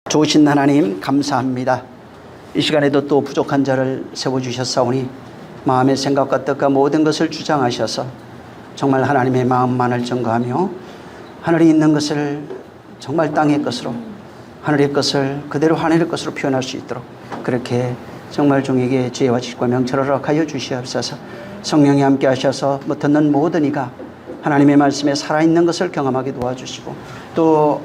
좋으신 하나님 감사합니다. 이 시간에도 또 부족한 자를 세워주셨사오니 마음의 생각과 뜻과 모든 것을 주장하셔서 정말 하나님의 마음만을 증거하며 하늘에 있는 것을 정말 땅의 것으로, 하늘의 것을 그대로 하늘의 것으로 표현할 수 있도록 그렇게 정말 종에게 지혜와 지식과 명철을 허락하여 주시옵소서. 성령이 함께 하셔서 듣는 모든 이가 하나님의 말씀에 살아있는 것을 경험하게 도와주시고 또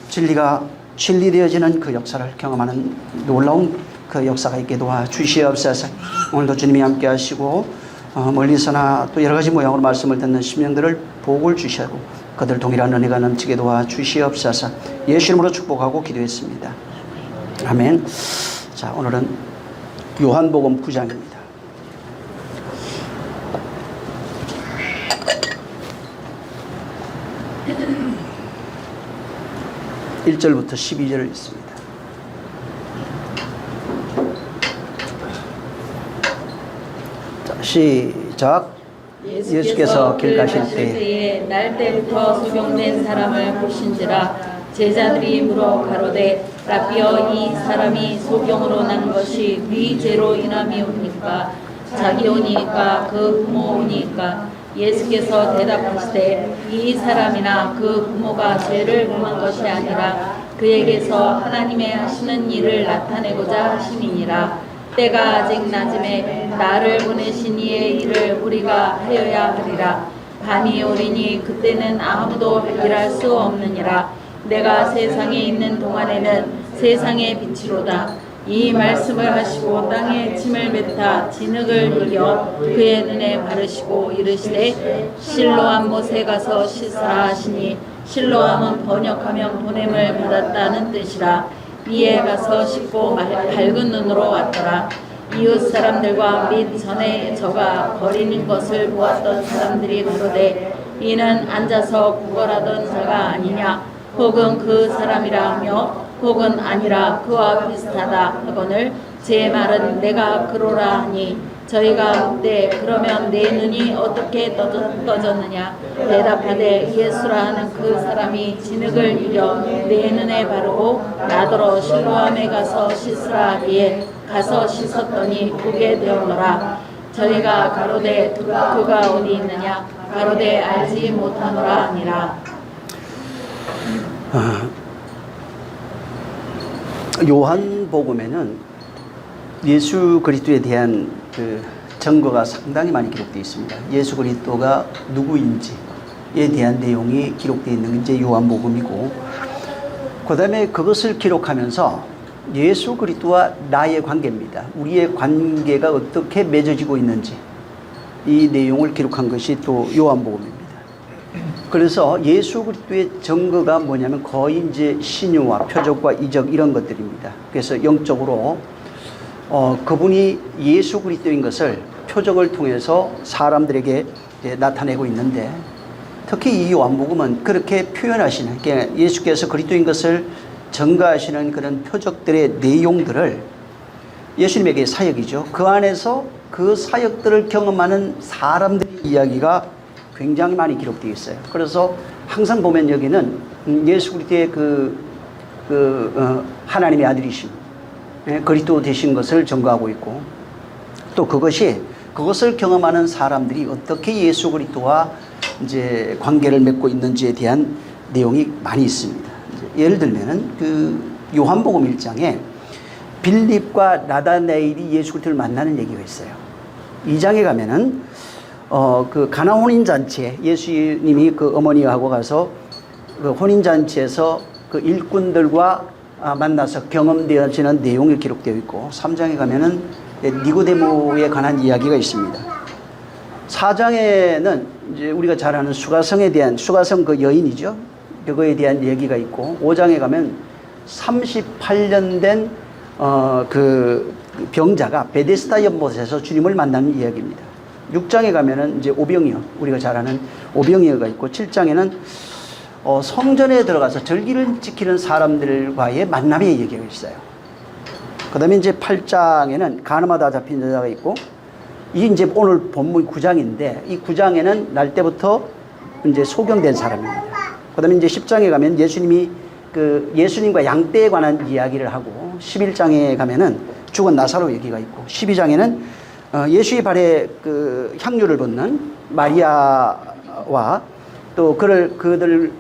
진리가 진리되어지는 그 역사를 경험하는 놀라운 그 역사가 있게 도와주시옵소서. 오늘도 주님이 함께 하시고 멀리서나 또 여러 가지 모양으로 말씀을 듣는 심령들을 복을 주시고 그들 동일한 은혜가 넘치게 도와주시옵소서. 예수 이름으로 축복하고 기도했습니다. 아멘. 자, 오늘은 요한복음 9장입니다. 1절부터 12절을 읽습니다. 자, 시작. 예수께서 길 가실 때에 날 때부터 소경된 사람을 보신지라. 제자들이 물어 가로되 라비어, 이 사람이 소경으로 난 것이 네 죄로 인함이오니까? 자기 오니까 그 부모 오니까? 예수께서 대답하시되 이 사람이나 그 부모가 죄를 범한 것이 아니라 그에게서 하나님의 하시는 일을 나타내고자 하심이니라. 때가 아직 낮음에 나를 보내신 이의 일을 우리가 하여야 하리라. 밤이 오리니 그때는 아무도 일할 수 없느니라. 내가 세상에 있는 동안에는 세상의 빛이로다. 이 말씀을 하시고 땅에 침을 뱉아 진흙을 이겨 그의 눈에 바르시고 이르시되 실로암 못에 가서 씻으라 하시니, 실로암은 번역하면 보냄을 받았다는 뜻이라. 이에 가서 씻고 밝은 눈으로 왔더라. 이웃 사람들과 및 전에 저가 버리는 것을 보았던 사람들이 가로되 이는 앉아서 구걸하던 자가 아니냐, 혹은 그 사람이라 하며 혹은 아니라 그와 비슷하다 하거늘 제 말은 내가 그러라 하니, 저희가 묻되 그러면 내 눈이 어떻게 떠졌느냐? 대답하되 예수라 하는 그 사람이 진흙을 이겨 내 눈에 바르고 나더러 실로암에 가서 씻으라 하기에 가서 씻었더니 보게 되었노라. 저희가 가로되 그가 어디 있느냐? 가로되 알지 못하노라 하니라. 요한복음에는 예수 그리스도에 대한 그 증거가 상당히 많이 기록되어 있습니다. 예수 그리스도가 누구인지에 대한 내용이 기록되어 있는 게 이제 요한복음이고, 그 다음에 그것을 기록하면서 예수 그리스도와 나의 관계입니다. 우리의 관계가 어떻게 맺어지고 있는지 이 내용을 기록한 것이 또 요한복음입니다. 그래서 예수 그리스도의 증거가 뭐냐면 거의 이제 신유와 표적과 이적 이런 것들입니다. 그래서 영적으로 그분이 예수 그리스도인 것을 표적을 통해서 사람들에게 나타내고 있는데, 특히 이 요한복음은 그렇게 표현하시는, 그러니까 예수께서 그리스도인 것을 증거하시는 그런 표적들의 내용들을, 예수님에게 사역이죠. 그 안에서 그 사역들을 경험하는 사람들의 이야기가 굉장히 많이 기록되어 있어요. 그래서 항상 보면 여기는 예수 그리스도의 하나님의 아들이심, 그리스도 되신 것을 증거하고 있고, 또 그것을 경험하는 사람들이 어떻게 예수 그리스도와 이제 관계를 맺고 있는지에 대한 내용이 많이 있습니다. 예를 들면은 그 요한복음 1장에 빌립과 나다나엘이 예수 그리스도를 만나는 얘기가 있어요. 2장에 가면은 그 가나 혼인잔치에 예수님이 그 어머니하고 가서 그 혼인잔치에서 그 일꾼들과 만나서 경험되어지는 내용이 기록되어 있고, 3장에 가면은 니고데모에 관한 이야기가 있습니다. 4장에는 이제 우리가 잘 아는 수가성 그 여인이죠. 그거에 대한 얘기가 있고, 5장에 가면 38년 된 그 병자가 베데스다 연못에서 주님을 만나는 이야기입니다. 6장에 가면은 이제 오병이어, 우리가 잘 아는 오병이어가 있고, 7장에는 성전에 들어가서 절기를 지키는 사람들과의 만남의 얘기가 있어요. 그 다음에 이제 8장에는 가늠하다 잡힌 여자가 있고, 이게 이제 오늘 본문 9장인데, 이 9장에는 날 때부터 이제 소경된 사람입니다. 그 다음에 이제 10장에 가면 예수님이 그 예수님과 양떼에 관한 이야기를 하고 11장에 가면은 죽은 나사로 얘기가 있고 12장에는 예수의 발에 그 향유를 붓는 마리아와 또 그들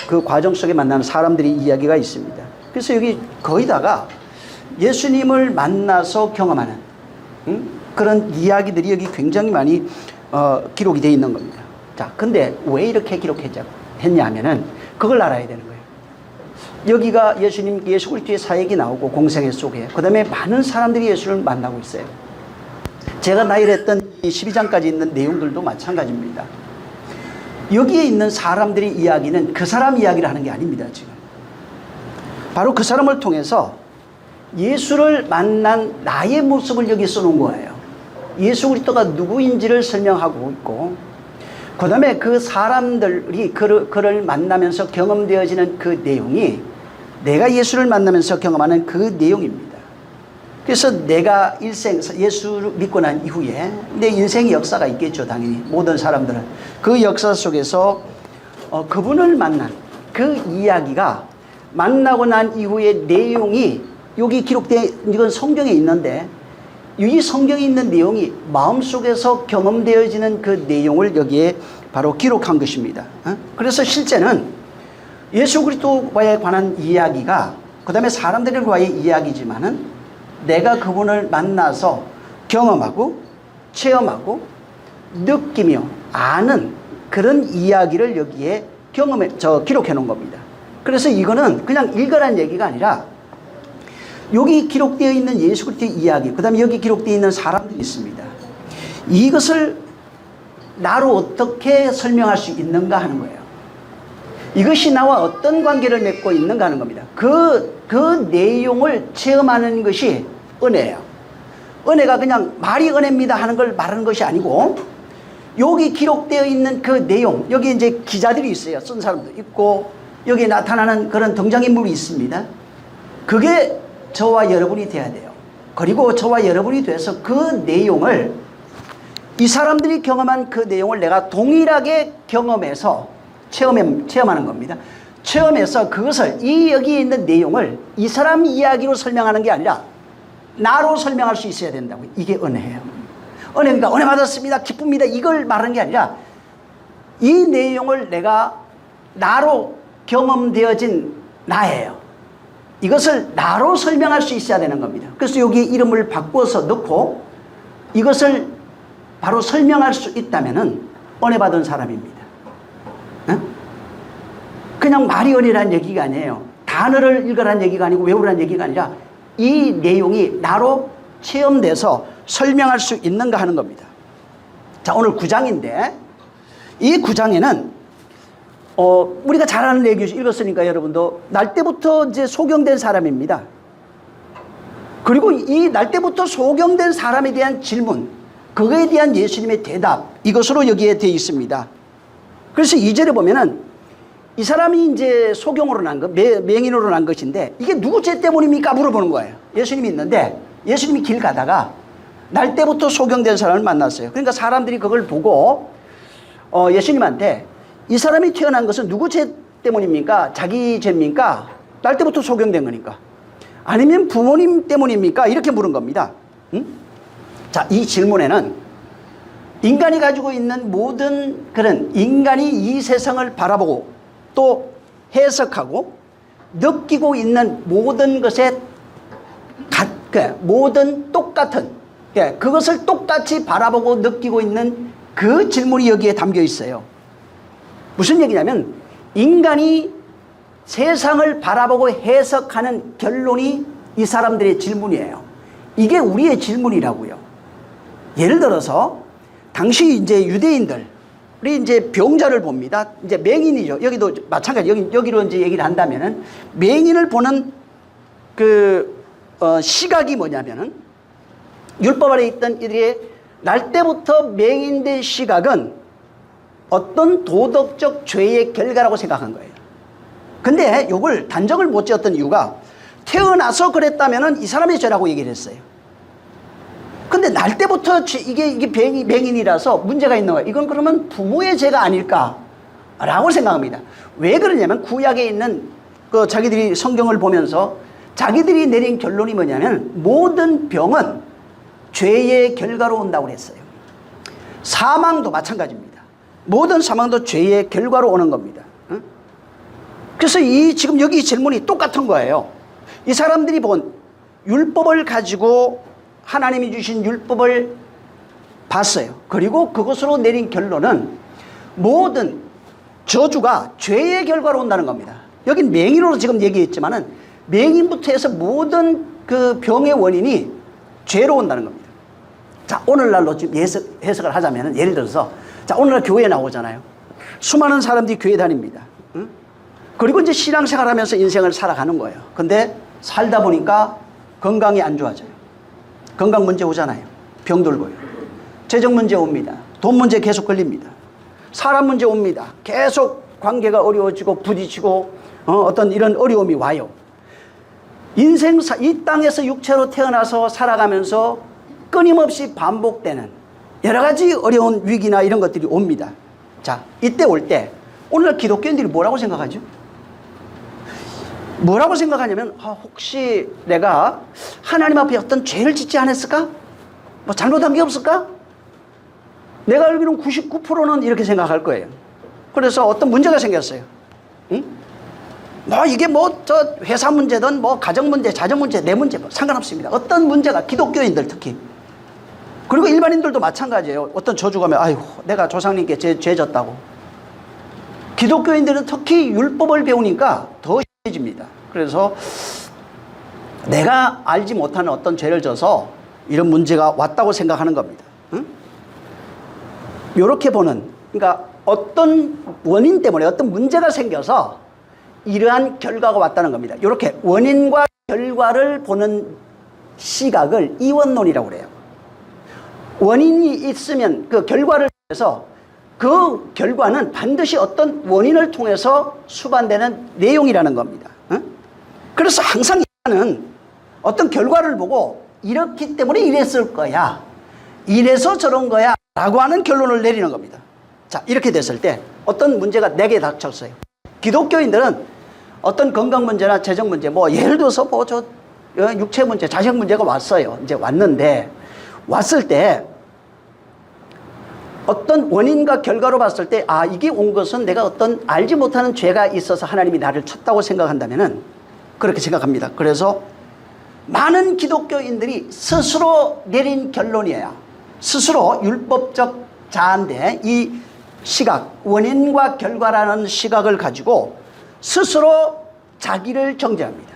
그 과정 속에 만나는 사람들의 이야기가 있습니다. 그래서 여기 거의 다가 예수님을 만나서 경험하는 그런 이야기들이 여기 굉장히 많이 기록이 되어 있는 겁니다. 자, 근데 왜 이렇게 기록했냐 하면은 그걸 알아야 되는 거예요. 여기가 예수 그리스도의 사역이 나오고 공생애 속에 그 다음에 많은 사람들이 예수를 만나고 있어요. 제가 나열을 했던 이 12장까지 있는 내용들도 마찬가지입니다. 여기에 있는 사람들의 이야기는 그 사람 이야기를 하는 게 아닙니다. 지금 바로 그 사람을 통해서 예수를 만난 나의 모습을 여기 써놓은 거예요. 예수 그리스도가 누구인지를 설명하고 있고 그 다음에 그 사람들이 그를 만나면서 경험되어지는 그 내용이 내가 예수를 만나면서 경험하는 그 내용입니다. 그래서 내가 일생 예수를 믿고 난 이후에 내 인생의 역사가 있겠죠. 당연히 모든 사람들은 그 역사 속에서 그분을 만난 그 이야기가 만나고 난 이후의 내용이 여기 기록된 이건 성경에 있는데 이 성경에 있는 내용이 마음속에서 경험되어지는 그 내용을 여기에 바로 기록한 것입니다. 그래서 실제는 예수 그리스도와에 관한 이야기가 그 다음에 사람들과의 이야기지만은 내가 그분을 만나서 경험하고 체험하고 느끼며 아는 그런 이야기를 여기에 기록해 놓은 겁니다. 그래서 이거는 그냥 읽으란 얘기가 아니라 여기 기록되어 있는 예수 그리스도의 이야기, 그 다음에 여기 기록되어 있는 사람들이 있습니다. 이것을 나로 어떻게 설명할 수 있는가 하는 거예요. 이것이 나와 어떤 관계를 맺고 있는가 하는 겁니다. 그 내용을 체험하는 것이 은혜예요. 은혜가 그냥 말이 은혜입니다 하는 걸 말하는 것이 아니고 여기 기록되어 있는 그 내용, 여기 이제 기자들이 있어요. 쓴 사람도 있고 여기 나타나는 그런 등장인물이 있습니다. 그게 저와 여러분이 돼야 돼요. 그리고 저와 여러분이 돼서 그 내용을 이 사람들이 경험한 그 내용을 내가 동일하게 경험해서 체험하는 겁니다. 체험해서 그것을 여기에 있는 내용을 이 사람 이야기로 설명하는 게 아니라 나로 설명할 수 있어야 된다고. 이게 은혜예요. 은혜니까 은혜 받았습니다. 기쁩니다. 이걸 말하는 게 아니라 이 내용을 내가 나로 경험되어진 나예요. 이것을 나로 설명할 수 있어야 되는 겁니다. 그래서 여기에 이름을 바꿔서 넣고 이것을 바로 설명할 수 있다면은 은혜 받은 사람입니다. 그냥 말이 은혜라는 얘기가 아니에요. 단어를 읽으라는 얘기가 아니고 외우라는 얘기가 아니라 이 내용이 나로 체험돼서 설명할 수 있는가 하는 겁니다. 자, 오늘 9장인데 이 9장에는 우리가 잘 아는 얘기 읽었으니까 여러분도 날 때부터 이제 소경된 사람입니다. 그리고 이 날 때부터 소경된 사람에 대한 질문, 그거에 대한 예수님의 대답, 이것으로 여기에 되어 있습니다. 그래서 2절에 보면은 이 사람이 이제 소경으로 난 것, 맹인으로 난 것인데 이게 누구 죄 때문입니까? 물어보는 거예요. 예수님이 있는데 예수님이 길 가다가 날 때부터 소경된 사람을 만났어요. 그러니까 사람들이 그걸 보고 예수님한테 이 사람이 태어난 것은 누구 죄 때문입니까? 자기 죄입니까? 날 때부터 소경된 거니까. 아니면 부모님 때문입니까? 이렇게 물은 겁니다. 자, 이 질문에는 인간이 가지고 있는 모든 그런 인간이 이 세상을 바라보고 또 해석하고 느끼고 있는 모든 것에 모든 똑같은 그것을 똑같이 바라보고 느끼고 있는 그 질문이 여기에 담겨 있어요. 무슨 얘기냐면 인간이 세상을 바라보고 해석하는 결론이 이 사람들의 질문이에요. 이게 우리의 질문이라고요. 예를 들어서 당시 이제 유대인들 우리 이제 병자를 봅니다. 이제 맹인이죠. 여기도 마찬가지. 여기로 이제 얘기를 한다면은 맹인을 보는 그 시각이 뭐냐면은 율법 아래 있던 이들의 날 때부터 맹인된 시각은 어떤 도덕적 죄의 결과라고 생각한 거예요. 근데 이걸 단정을 못 지었던 이유가 태어나서 그랬다면은 이 사람의 죄라고 얘기를 했어요. 근데 날 때부터 이게 맹인이라서 문제가 있는 거예요. 이건 그러면 부모의 죄가 아닐까라고 생각합니다. 왜 그러냐면 구약에 있는 그 자기들이 성경을 보면서 자기들이 내린 결론이 뭐냐면 모든 병은 죄의 결과로 온다고 그랬어요. 사망도 마찬가지입니다. 모든 사망도 죄의 결과로 오는 겁니다. 그래서 지금 여기 질문이 똑같은 거예요. 이 사람들이 본 율법을 가지고 하나님이 주신 율법을 봤어요. 그리고 그것으로 내린 결론은 모든 저주가 죄의 결과로 온다는 겁니다. 여긴 맹인으로 지금 얘기했지만은 맹인부터 해서 모든 그 병의 원인이 죄로 온다는 겁니다. 자, 오늘날로 지금 해석을 하자면 예를 들어서 자, 오늘날 교회에 나오잖아요. 수많은 사람들이 교회 다닙니다. 응? 그리고 이제 신앙생활 하면서 인생을 살아가는 거예요. 근데 살다 보니까 건강이 안 좋아져요. 건강 문제 오잖아요. 병 들고요. 재정 문제 옵니다. 돈 문제 계속 걸립니다. 사람 문제 옵니다. 계속 관계가 어려워지고 부딪히고 어떤 이런 어려움이 와요. 인생사 이 땅에서 육체로 태어나서 살아가면서 끊임없이 반복되는 여러 가지 어려운 위기나 이런 것들이 옵니다. 자, 이때 올 때 오늘날 기독교인들이 뭐라고 생각하죠? 뭐라고 생각하냐면 혹시 내가 하나님 앞에 어떤 죄를 짓지 않았을까? 뭐 잘못한 게 없을까? 내가 알기로는 99%는 이렇게 생각할 거예요. 그래서 어떤 문제가 생겼어요. 응? 뭐 이게 뭐 저 회사 문제든 뭐 가정 문제, 자녀 문제, 내 문제 뭐 상관없습니다. 어떤 문제가 기독교인들 특히 그리고 일반인들도 마찬가지예요. 어떤 저주가 오면 아이고 내가 조상님께 죄 졌다고. 기독교인들은 특히 율법을 배우니까 더 심해집니다. 그래서 내가 알지 못하는 어떤 죄를 져서 이런 문제가 왔다고 생각하는 겁니다. 응? 이렇게 보는, 그러니까 어떤 원인 때문에 어떤 문제가 생겨서 이러한 결과가 왔다는 겁니다. 이렇게 원인과 결과를 보는 시각을 이원론이라고 그래요. 원인이 있으면 그 결과를 통해서 그 결과는 반드시 어떤 원인을 통해서 수반되는 내용이라는 겁니다. 그래서 항상 인간은 어떤 결과를 보고 이렇기 때문에 이랬을 거야, 이래서 저런 거야 라고 하는 결론을 내리는 겁니다. 자, 이렇게 됐을 때 어떤 문제가 내게 닥쳤어요. 기독교인들은 어떤 건강 문제나 재정 문제, 뭐 예를 들어서 뭐 저 육체 문제, 자식 문제가 왔어요. 이제 왔는데 왔을 때 어떤 원인과 결과로 봤을 때 이게 온 것은 내가 어떤 알지 못하는 죄가 있어서 하나님이 나를 쳤다고 생각한다면은 그렇게 생각합니다. 그래서 많은 기독교인들이 스스로 내린 결론이에요. 스스로 율법적 자아인데 이 시각, 원인과 결과라는 시각을 가지고 스스로 자기를 정죄합니다.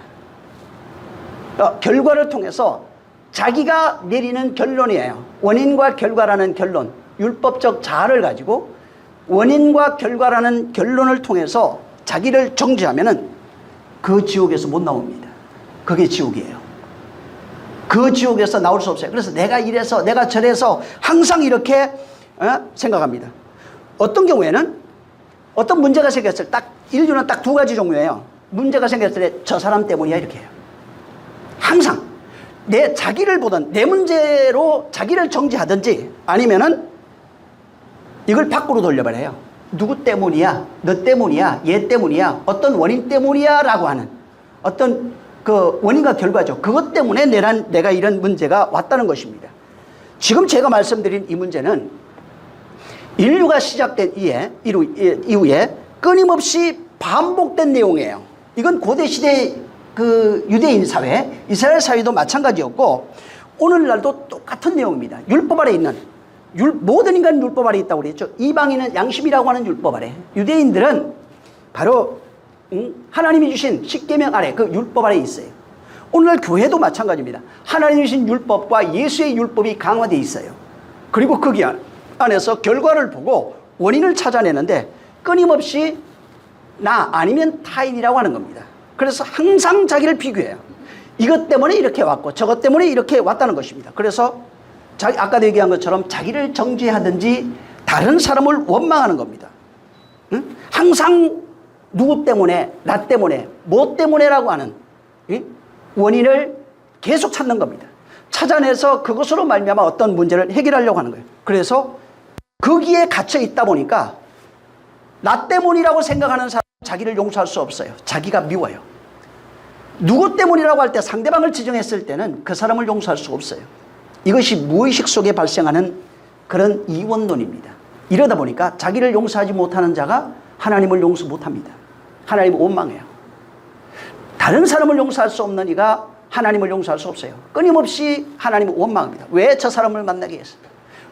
결과를 통해서 자기가 내리는 결론이에요. 원인과 결과라는 결론, 율법적 자아를 가지고 원인과 결과라는 결론을 통해서 자기를 정죄하면은 그 지옥에서 못 나옵니다. 그게 지옥이에요. 그 지옥에서 나올 수 없어요. 그래서 내가 이래서 내가 저래서 항상 이렇게 생각합니다. 어떤 경우에는 어떤 문제가 생겼을 때 인류는 딱 두 가지 종류예요. 문제가 생겼을 때 저 사람 때문이야 이렇게 해요. 항상 자기를 보던 내 문제로 자기를 정죄하든지 아니면은 이걸 밖으로 돌려버려요. 누구 때문이야? 너 때문이야? 얘 때문이야? 어떤 원인 때문이야? 라고 하는 어떤 그 원인과 결과죠. 그것 때문에 내가 이런 문제가 왔다는 것입니다. 지금 제가 말씀드린 이 문제는 인류가 시작된 이후에 끊임없이 반복된 내용이에요. 이건 고대 시대 그 유대인 사회, 이스라엘 사회도 마찬가지였고 오늘날도 똑같은 내용입니다. 율법 아래 있는 모든 인간은 율법 아래 있다고 그랬죠. 이방인은 양심이라고 하는 율법 아래, 유대인들은 바로 하나님이 주신 십계명 아래, 그 율법 아래 있어요. 오늘날 교회도 마찬가지입니다. 하나님이 주신 율법과 예수의 율법이 강화되어 있어요. 그리고 거기 안에서 결과를 보고 원인을 찾아내는데 끊임없이 나 아니면 타인이라고 하는 겁니다. 그래서 항상 자기를 비교해요. 이것 때문에 이렇게 왔고 저것 때문에 이렇게 왔다는 것입니다. 그래서 아까도 얘기한 것처럼 자기를 정죄하든지 다른 사람을 원망하는 겁니다. 응? 항상 누구 때문에, 나 때문에, 뭐 때문에라고 하는 원인을 계속 찾는 겁니다. 찾아내서 그것으로 말미암아 어떤 문제를 해결하려고 하는 거예요. 그래서 거기에 갇혀 있다 보니까 나 때문이라고 생각하는 사람 자기를 용서할 수 없어요. 자기가 미워요. 누구 때문이라고 할 때 상대방을 지정했을 때는 그 사람을 용서할 수 없어요. 이것이 무의식 속에 발생하는 그런 이원론입니다. 이러다 보니까 자기를 용서하지 못하는 자가 하나님을 용서 못합니다. 하나님은 원망해요. 다른 사람을 용서할 수 없는 이가 하나님을 용서할 수 없어요. 끊임없이 하나님은 원망합니다. 왜 저 사람을 만나게 했어?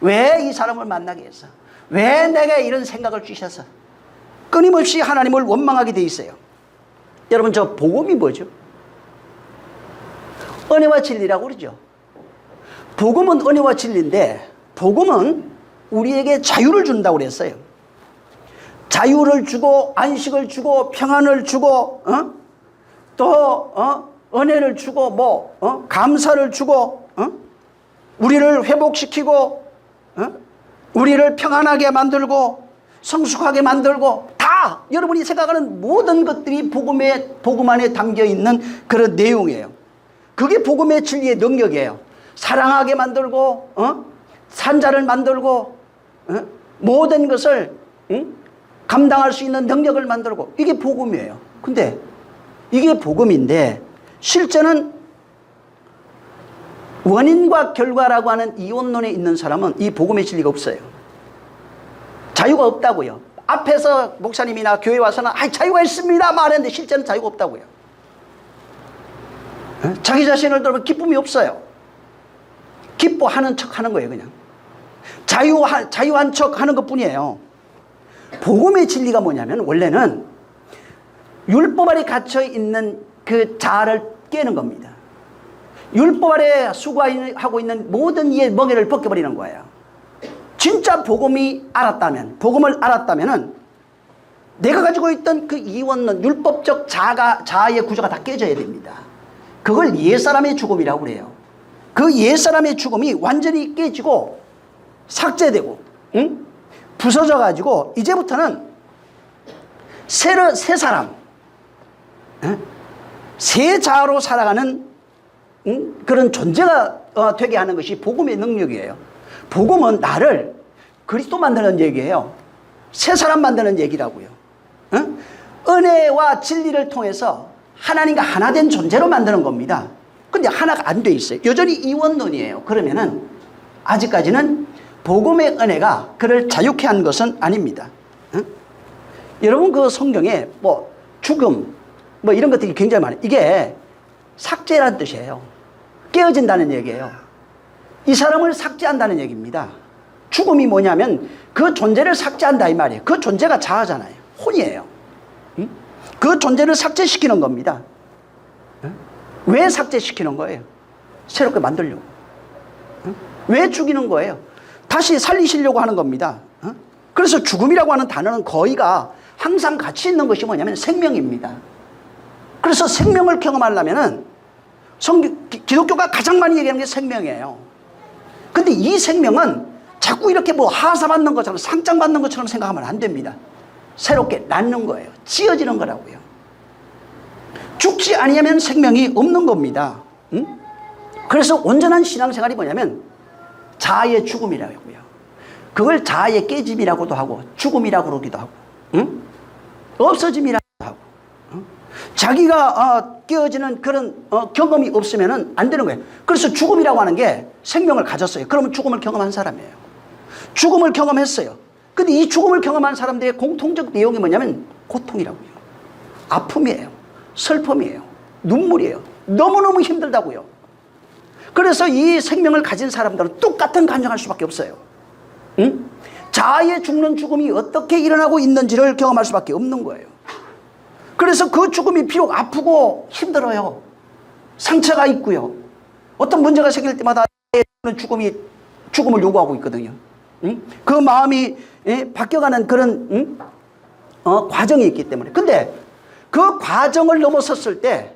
왜 이 사람을 만나게 했어? 왜 내게 이런 생각을 주셔서? 끊임없이 하나님을 원망하게 돼 있어요. 여러분, 저 복음이 뭐죠? 은혜와 진리라고 그러죠. 복음은 은혜와 진리인데, 복음은 우리에게 자유를 준다고 그랬어요. 자유를 주고 안식을 주고 평안을 주고 또 은혜를 주고 감사를 주고 우리를 회복시키고 우리를 평안하게 만들고 성숙하게 만들고, 다 여러분이 생각하는 모든 것들이 복음 안에 담겨 있는 그런 내용이에요. 그게 복음의 진리의 능력이에요. 사랑하게 만들고 산자를 만들고 모든 것을 감당할 수 있는 능력을 만들고, 이게 복음이에요. 근데 이게 복음인데 실제는 원인과 결과라고 하는 이원론에 있는 사람은 이 복음의 진리가 없어요. 자유가 없다고요. 앞에서 목사님이나 교회 와서는 자유가 있습니다 말했는데 실제는 자유가 없다고요. 자기 자신을 들으면 기쁨이 없어요. 기뻐하는 척 하는 거예요. 그냥 자유한 척 하는 것 뿐이에요. 복음의 진리가 뭐냐면 원래는 율법 아래 갇혀 있는 그 자아를 깨는 겁니다. 율법 아래 수고하고 있는 모든 이의 멍에를 벗겨버리는 거예요. 진짜 복음을 알았다면은 내가 가지고 있던 그 이원론, 율법적 자아의 구조가 다 깨져야 됩니다. 그걸 옛사람의 죽음이라고 그래요. 그 옛사람의 죽음이 완전히 깨지고 삭제되고 부서져 가지고 이제부터는 새 사람, 새 자아로 살아가는 그런 존재가 되게 하는 것이 복음의 능력이에요. 복음은 나를 그리스도 만드는 얘기예요. 새 사람 만드는 얘기라고요. 은혜와 진리를 통해서 하나님과 하나 된 존재로 만드는 겁니다. 근데 하나가 안 돼 있어요. 여전히 이원론이에요. 그러면은 아직까지는 복음의 은혜가 그를 자유케 한 것은 아닙니다. 여러분, 그 성경에 죽음 이런 것들이 굉장히 많아요. 이게 삭제라는 뜻이에요. 깨어진다는 얘기예요. 이 사람을 삭제한다는 얘기입니다. 죽음이 뭐냐면 그 존재를 삭제한다 이 말이에요. 그 존재가 자아잖아요. 혼이에요. 그 존재를 삭제시키는 겁니다. 왜 삭제시키는 거예요? 새롭게 만들려고. 왜 죽이는 거예요? 다시 살리시려고 하는 겁니다. 그래서 죽음이라고 하는 단어는 거의가 항상 같이 있는 것이 뭐냐면 생명입니다. 그래서 생명을 경험하려면은 기독교가 가장 많이 얘기하는 게 생명이에요. 근데 이 생명은 자꾸 이렇게 하사받는 것처럼 상장받는 것처럼 생각하면 안 됩니다. 새롭게 낳는 거예요. 지어지는 거라고요. 죽지 아니하면 생명이 없는 겁니다. 그래서 온전한 신앙생활이 뭐냐면 자아의 죽음이라고요. 그걸 자아의 깨짐이라고도 하고 죽음이라고 그러기도 하고 없어짐이라고도 하고 자기가 깨어지는 그런 경험이 없으면 안 되는 거예요. 그래서 죽음이라고 하는 게 생명을 가졌어요. 그러면 죽음을 경험한 사람이에요. 죽음을 경험했어요. 근데 이 죽음을 경험한 사람들의 공통적 내용이 뭐냐면 고통이라고요. 아픔이에요. 슬픔이에요. 눈물이에요. 너무너무 힘들다고요. 그래서 이 생명을 가진 사람들은 똑같은 감정할 수밖에 없어요. 자아의 죽는 죽음이 어떻게 일어나고 있는지를 경험할 수밖에 없는 거예요. 그래서 그 죽음이 비록 아프고 힘들어요. 상처가 있고요. 어떤 문제가 생길 때마다 죽음을 요구하고 있거든요. 그 마음이 바뀌어가는 그런 과정이 있기 때문에. 근데 그 과정을 넘어섰을 때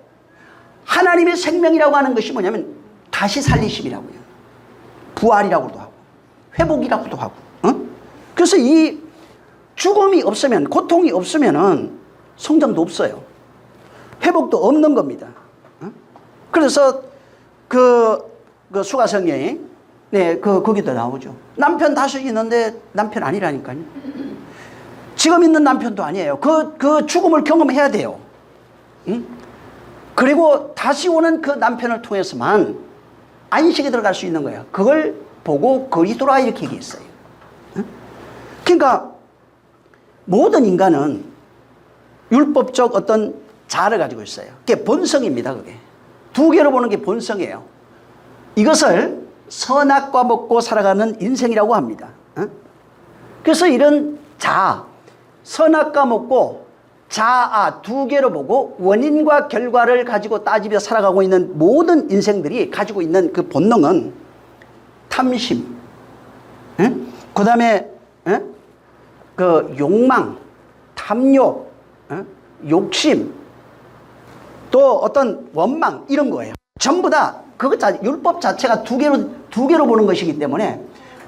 하나님의 생명이라고 하는 것이 뭐냐면 다시 살리심이라고요. 부활이라고도 하고 회복이라고도 하고. 그래서 이 죽음이 없으면, 고통이 없으면은 성장도 없어요. 회복도 없는 겁니다. 그래서 그 수가성경에 거기도 나오죠. 남편 다섯 있는데 남편 아니라니까요. 지금 있는 남편도 아니에요. 그 죽음을 경험해야 돼요. 응? 그리고 다시 오는 그 남편을 통해서만 안식에 들어갈 수 있는 거예요. 그걸 보고 그리스도라 이렇게 얘기했어요. 응? 그러니까 모든 인간은 율법적 어떤 자아를 가지고 있어요. 그게 본성입니다. 그게 두 개로 보는 게 본성이에요. 이것을 선악과 먹고 살아가는 인생이라고 합니다. 응? 그래서 이런 자아, 선악과 먹고 자아 두 개로 보고 원인과 결과를 가지고 따지며 살아가고 있는 모든 인생들이 가지고 있는 그 본능은 탐심, 그 다음에 그 욕망, 탐욕, 욕심, 또 어떤 원망 이런 거예요. 전부 다 그것 율법 자체가 두 개로 보는 것이기 때문에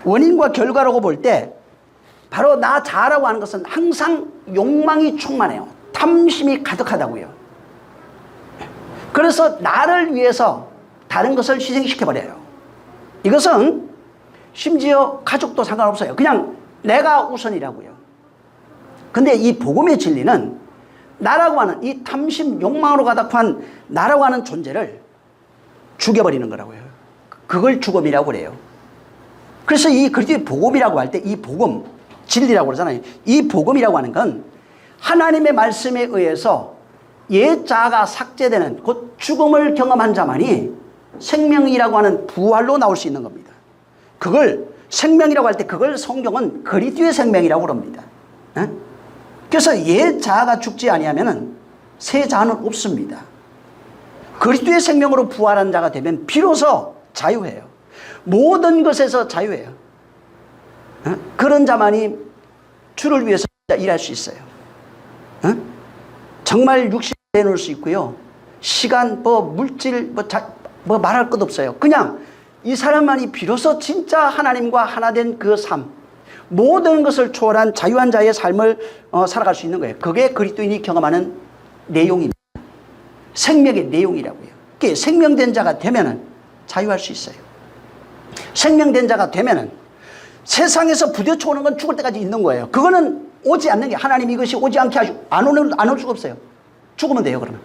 원인과 결과라고 볼 때 바로 나 자아라고 하는 것은 항상 욕망이 충만해요. 탐심이 가득하다고요. 그래서 나를 위해서 다른 것을 희생시켜버려요. 이것은 심지어 가족도 상관없어요. 그냥 내가 우선이라고요. 근데 이 복음의 진리는 나라고 하는 이 탐심, 욕망으로 가득한 나라고 하는 존재를 죽여버리는 거라고요. 그걸 죽음이라고 그래요. 그래서 이 그리스도의 복음이라고 할 때 이 복음, 진리라고 그러잖아요. 이 복음이라고 하는 건 하나님의 말씀에 의해서 옛 자아가 삭제되는 곧 죽음을 경험한 자만이 생명이라고 하는 부활로 나올 수 있는 겁니다. 그걸 생명이라고 할 때 그걸 성경은 그리스도의 생명이라고 그럽니다. 그래서 옛 자아가 죽지 아니하면은 새 자아는 없습니다. 그리스도의 생명으로 부활한 자가 되면 비로소 자유해요. 모든 것에서 자유해요. 그런 자만이 주를 위해서 일할 수 있어요. 정말 육신을 내놓을 수 있고요. 시간, 물질, 말할 것 없어요. 그냥 이 사람만이 비로소 진짜 하나님과 하나 된 그 삶, 모든 것을 초월한 자유한 자의 삶을 살아갈 수 있는 거예요. 그게 그리스도인이 경험하는 내용입니다. 생명의 내용이라고요. 그게 생명된 자가 되면은 자유할 수 있어요. 생명된 자가 되면은 세상에서 부딪혀 오는 건 죽을 때까지 있는 거예요. 그거는 오지 않는 게 하나님 이것이 오지 않게 하시고 안 올 수가 없어요. 죽으면 돼요. 그러면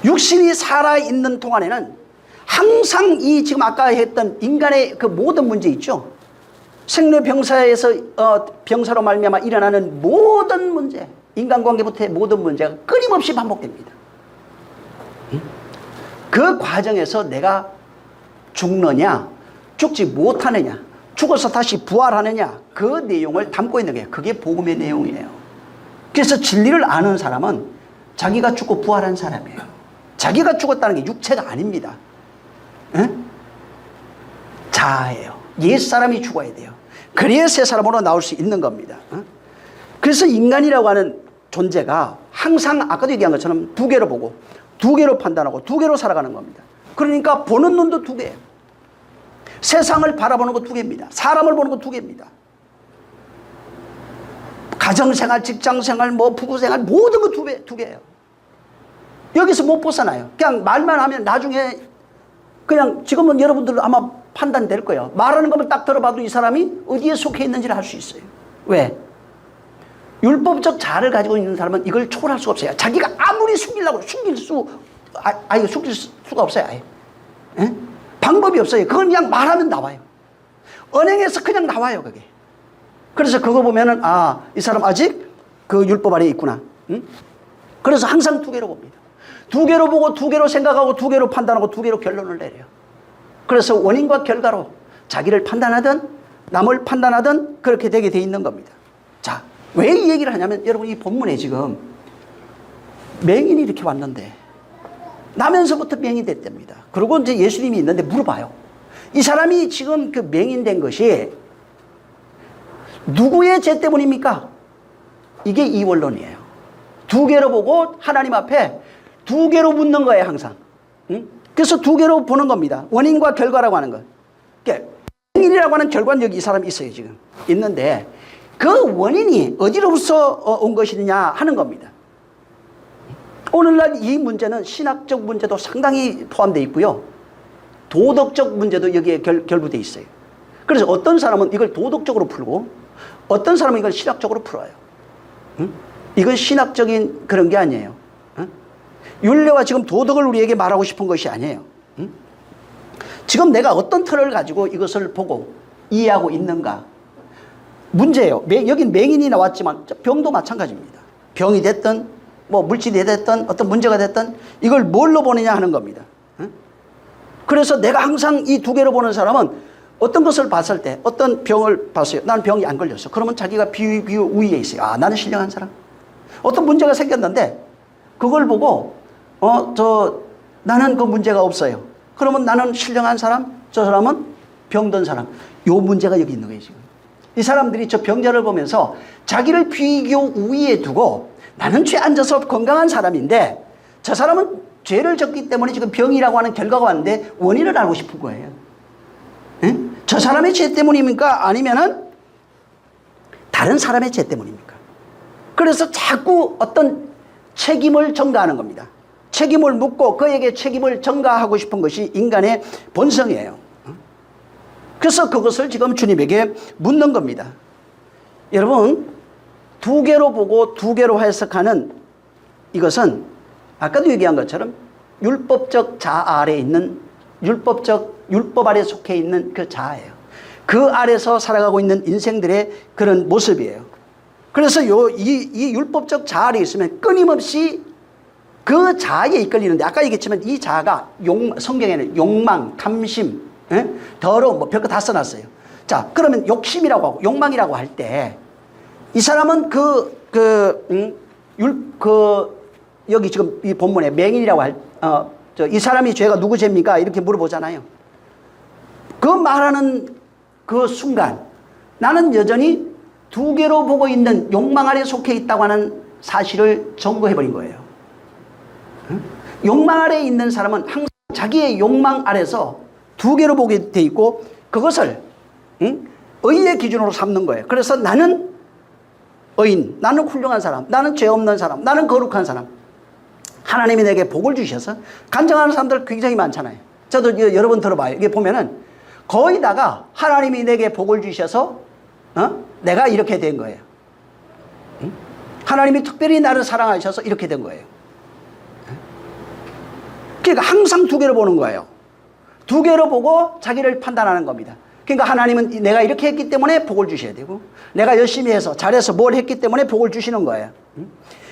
육신이 살아있는 동안에는 항상 이 지금 아까 했던 인간의 그 모든 문제 있죠. 생로병사에서 병사로 말미암아 일어나는 모든 문제, 인간관계부터의 모든 문제가 끊임없이 반복됩니다. 그 과정에서 내가 죽느냐 죽지 못하느냐 죽어서 다시 부활하느냐 그 내용을 담고 있는 거예요. 그게 복음의 내용이에요. 그래서 진리를 아는 사람은 자기가 죽고 부활한 사람이에요. 자기가 죽었다는 게 육체가 아닙니다. 자아예요. 옛사람이 죽어야 돼요. 그래야 새 사람으로 나올 수 있는 겁니다. 그래서 인간이라고 하는 존재가 항상 아까도 얘기한 것처럼 두 개로 보고 두 개로 판단하고 두 개로 살아가는 겁니다. 그러니까 보는 눈도 두 개예요. 세상을 바라보는 거 두 개입니다. 사람을 보는 거 두 개입니다. 가정생활, 직장생활, 부부생활 모든 거 두 개예요. 여기서 못 벗어나요. 그냥 말만 하면 나중에 그냥 지금은 여러분들 아마 판단될 거예요. 말하는 것을 딱 들어봐도 이 사람이 어디에 속해 있는지를 알 수 있어요. 왜? 율법적 자아를 가지고 있는 사람은 이걸 초월할 수가 없어요. 자기가 아무리 숨기려고 숨길 수가 없어요. 아예. 에? 방법이 없어요. 그건 그냥 말하면 나와요. 언행에서 그냥 나와요. 그게. 그래서 그거 보면은 이 사람 아직 그 율법 아래에 있구나. 응? 그래서 항상 두 개로 봅니다. 두 개로 보고 두 개로 생각하고 두 개로 판단하고 두 개로 결론을 내려요. 그래서 원인과 결과로 자기를 판단하든 남을 판단하든 그렇게 되게 돼 있는 겁니다. 자, 왜 이 얘기를 하냐면 여러분 이 본문에 지금 맹인이 이렇게 왔는데 나면서부터 맹인 됐답니다. 그리고 이제 예수님이 있는데 물어봐요. 이 사람이 지금 그 맹인된 것이 누구의 죄 때문입니까? 이게 이원론이에요. 두 개로 보고 하나님 앞에 두 개로 묻는 거예요, 항상. 응? 그래서 두 개로 보는 겁니다. 원인과 결과라고 하는 것. 그러니까 맹인이라고 하는 결과는 여기 이 사람이 있어요, 지금. 있는데 그 원인이 어디로부터 온 것이냐 하는 겁니다. 오늘날 이 문제는 신학적 문제도 상당히 포함되어 있고요. 도덕적 문제도 여기에 결부되어 있어요. 그래서 어떤 사람은 이걸 도덕적으로 풀고 어떤 사람은 이걸 신학적으로 풀어요. 응? 이건 신학적인 그런 게 아니에요. 응? 윤례와 지금 도덕을 우리에게 말하고 싶은 것이 아니에요. 응? 지금 내가 어떤 틀을 가지고 이것을 보고 이해하고 있는가. 문제예요. 여긴 맹인이 나왔지만 병도 마찬가지입니다. 병이 됐든 뭐 물질이 됐든 어떤 문제가 됐든 이걸 뭘로 보느냐 하는 겁니다. 응? 그래서 내가 항상 이 두 개로 보는 사람은 어떤 것을 봤을 때 어떤 병을 봤어요. 나는 병이 안 걸렸어. 그러면 자기가 비유 우위에 있어요. 아, 나는 신령한 사람. 어떤 문제가 생겼는데 그걸 보고 나는 그 문제가 없어요. 그러면 나는 신령한 사람, 저 사람은 병든 사람. 요 문제가 여기 있는 거예요, 지금. 이 사람들이 저 병자를 보면서 자기를 비교 우위에 두고 나는 죄 안 져서 건강한 사람인데 저 사람은 죄를 졌기 때문에 지금 병이라고 하는 결과가 왔는데 원인을 알고 싶은 거예요. 응? 저 사람의 죄 때문입니까? 아니면은 다른 사람의 죄 때문입니까? 그래서 자꾸 어떤 책임을 전가하는 겁니다. 책임을 묻고 그에게 책임을 전가하고 싶은 것이 인간의 본성이에요. 그래서 그것을 지금 주님에게 묻는 겁니다. 여러분, 두 개로 보고 두 개로 해석하는 이것은 아까도 얘기한 것처럼 율법적 자아 아래에 있는 율법 아래 속해 있는 그 자아예요. 그 아래서 살아가고 있는 인생들의 그런 모습이에요. 그래서 이 율법적 자아 아래에 있으면 끊임없이 그 자아에 이끌리는데 아까 얘기했지만 이 자아가 성경에는 욕망, 탐심, 더러움 뭐 별거 다 써놨어요. 자, 그러면 욕심이라고 하고 욕망이라고 할 때 이 사람은 여기 지금 이 본문에 맹인이라고 이 사람이 죄가 누구 죄입니까? 이렇게 물어보잖아요. 그 말하는 그 순간 나는 여전히 두 개로 보고 있는 욕망 아래 속해 있다고 하는 사실을 점거해버린 거예요. 욕망 아래에 있는 사람은 항상 자기의 욕망 아래서 두 개로 보게 돼 있고 그것을 의의 기준으로 삼는 거예요. 그래서 나는 의인, 나는 훌륭한 사람, 나는 죄 없는 사람, 나는 거룩한 사람. 하나님이 내게 복을 주셔서 간증하는 사람들 굉장히 많잖아요. 저도 여러 번 들어봐요. 이게 보면은 거의 다가 하나님이 내게 복을 주셔서 내가 이렇게 된 거예요. 하나님이 특별히 나를 사랑하셔서 이렇게 된 거예요. 그러니까 항상 두 개로 보는 거예요. 두 개로 보고 자기를 판단하는 겁니다. 그러니까 하나님은 내가 이렇게 했기 때문에 복을 주셔야 되고 내가 열심히 해서 잘해서 뭘 했기 때문에 복을 주시는 거예요.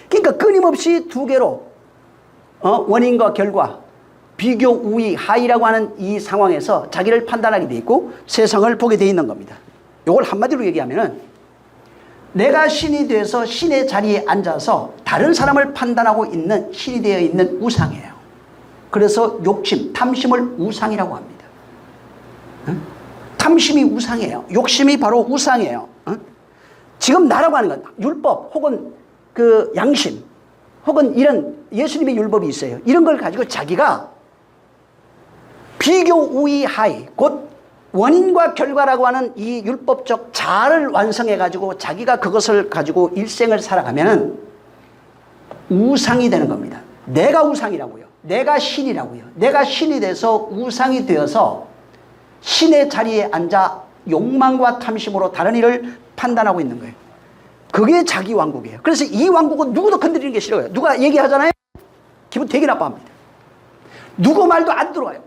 그러니까 끊임없이 두 개로 원인과 결과, 비교, 우위, 하이라고 하는 이 상황에서 자기를 판단하게 돼 있고 세상을 보게 돼 있는 겁니다. 이걸 한마디로 얘기하면은 내가 신이 돼서 신의 자리에 앉아서 다른 사람을 판단하고 있는 신이 되어 있는 우상이에요. 그래서 욕심, 탐심을 우상이라고 합니다. 탐심이 우상이에요. 욕심이 바로 우상이에요. 지금 나라고 하는 건 율법 혹은 그 양심 혹은 이런 예수님의 율법이 있어요. 이런 걸 가지고 자기가 비교 우위 하이 곧 원인과 결과라고 하는 이 율법적 자아를 완성해 가지고 자기가 그것을 가지고 일생을 살아가면 우상이 되는 겁니다. 내가 우상이라고요. 내가 신이라고요. 내가 신이 돼서 우상이 되어서 신의 자리에 앉아 욕망과 탐심으로 다른 일을 판단하고 있는 거예요. 그게 자기 왕국이에요. 그래서 이 왕국은 누구도 건드리는 게 싫어요. 누가 얘기하잖아요. 기분 되게 나빠합니다. 누구 말도 안 들어와요.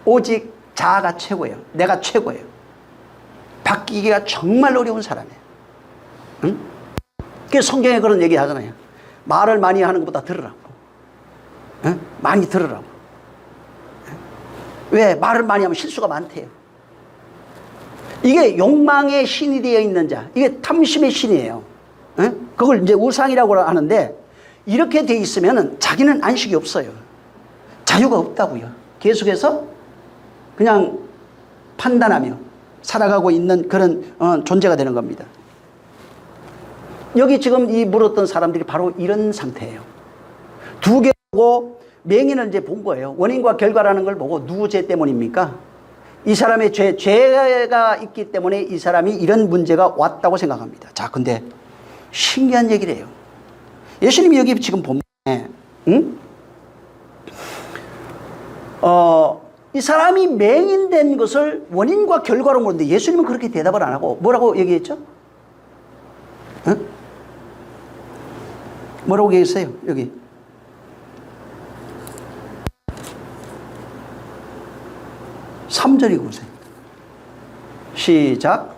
오직 자아가 최고예요. 내가 최고예요. 바뀌기가 정말 어려운 사람이에요. 응? 그래서 성경에 그런 얘기 하잖아요. 말을 많이 하는 것보다 들으라고. 응? 많이 들으라고. 왜? 말을 많이 하면 실수가 많대요. 이게 욕망의 신이 되어 있는 자, 이게 탐심의 신이에요. 그걸 이제 우상이라고 하는데 이렇게 돼 있으면 자기는 안식이 없어요. 자유가 없다고요. 계속해서 그냥 판단하며 살아가고 있는 그런 존재가 되는 겁니다. 여기 지금 이 물었던 사람들이 바로 이런 상태예요. 두 개 보고 맹인을 이제 본 거예요. 원인과 결과라는 걸 보고 누구 죄 때문입니까? 이 사람의 죄가 있기 때문에 이 사람이 이런 문제가 왔다고 생각합니다. 자, 근데 신기한 얘기를 해요. 예수님이 여기 지금 보면, 이 사람이 맹인된 것을 원인과 결과로 묻는데 예수님은 그렇게 대답을 안 하고 뭐라고 얘기했죠? 뭐라고 계세요? 여기. 삼절이 보세요. 시작.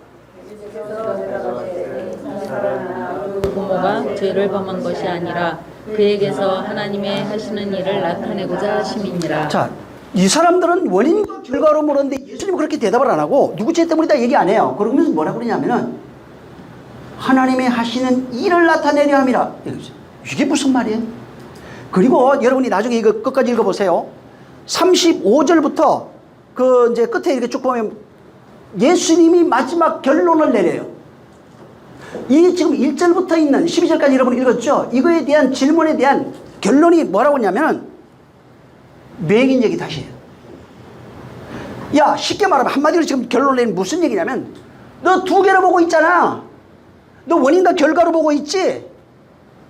부모가 죄를 범한 것이 아니라 그에게서 하나님의 하시는 일을 나타내고자 하심이니라. 자, 이 사람들은 원인과 결과로 물었는데 예수님은 그렇게 대답을 안 하고 누구 죄 때문이다 얘기 안 해요. 그러면서 뭐라고 그러냐면은 하나님의 하시는 일을 나타내려 함이라. 이게 무슨 말이에요? 그리고 여러분이 나중에 이거 끝까지 읽어보세요. 35절부터 그 이제 끝에 이렇게 쭉 보면 예수님이 마지막 결론을 내려요. 이 지금 1절부터 있는 12절까지 여러분 읽었죠? 이거에 대한 질문에 대한 결론이 뭐라고 하냐면 맹인 얘기 다시 해요. 야, 쉽게 말하면 한마디로 지금 결론을 내는 무슨 얘기냐면 너 두 개로 보고 있잖아. 너 원인과 결과로 보고 있지?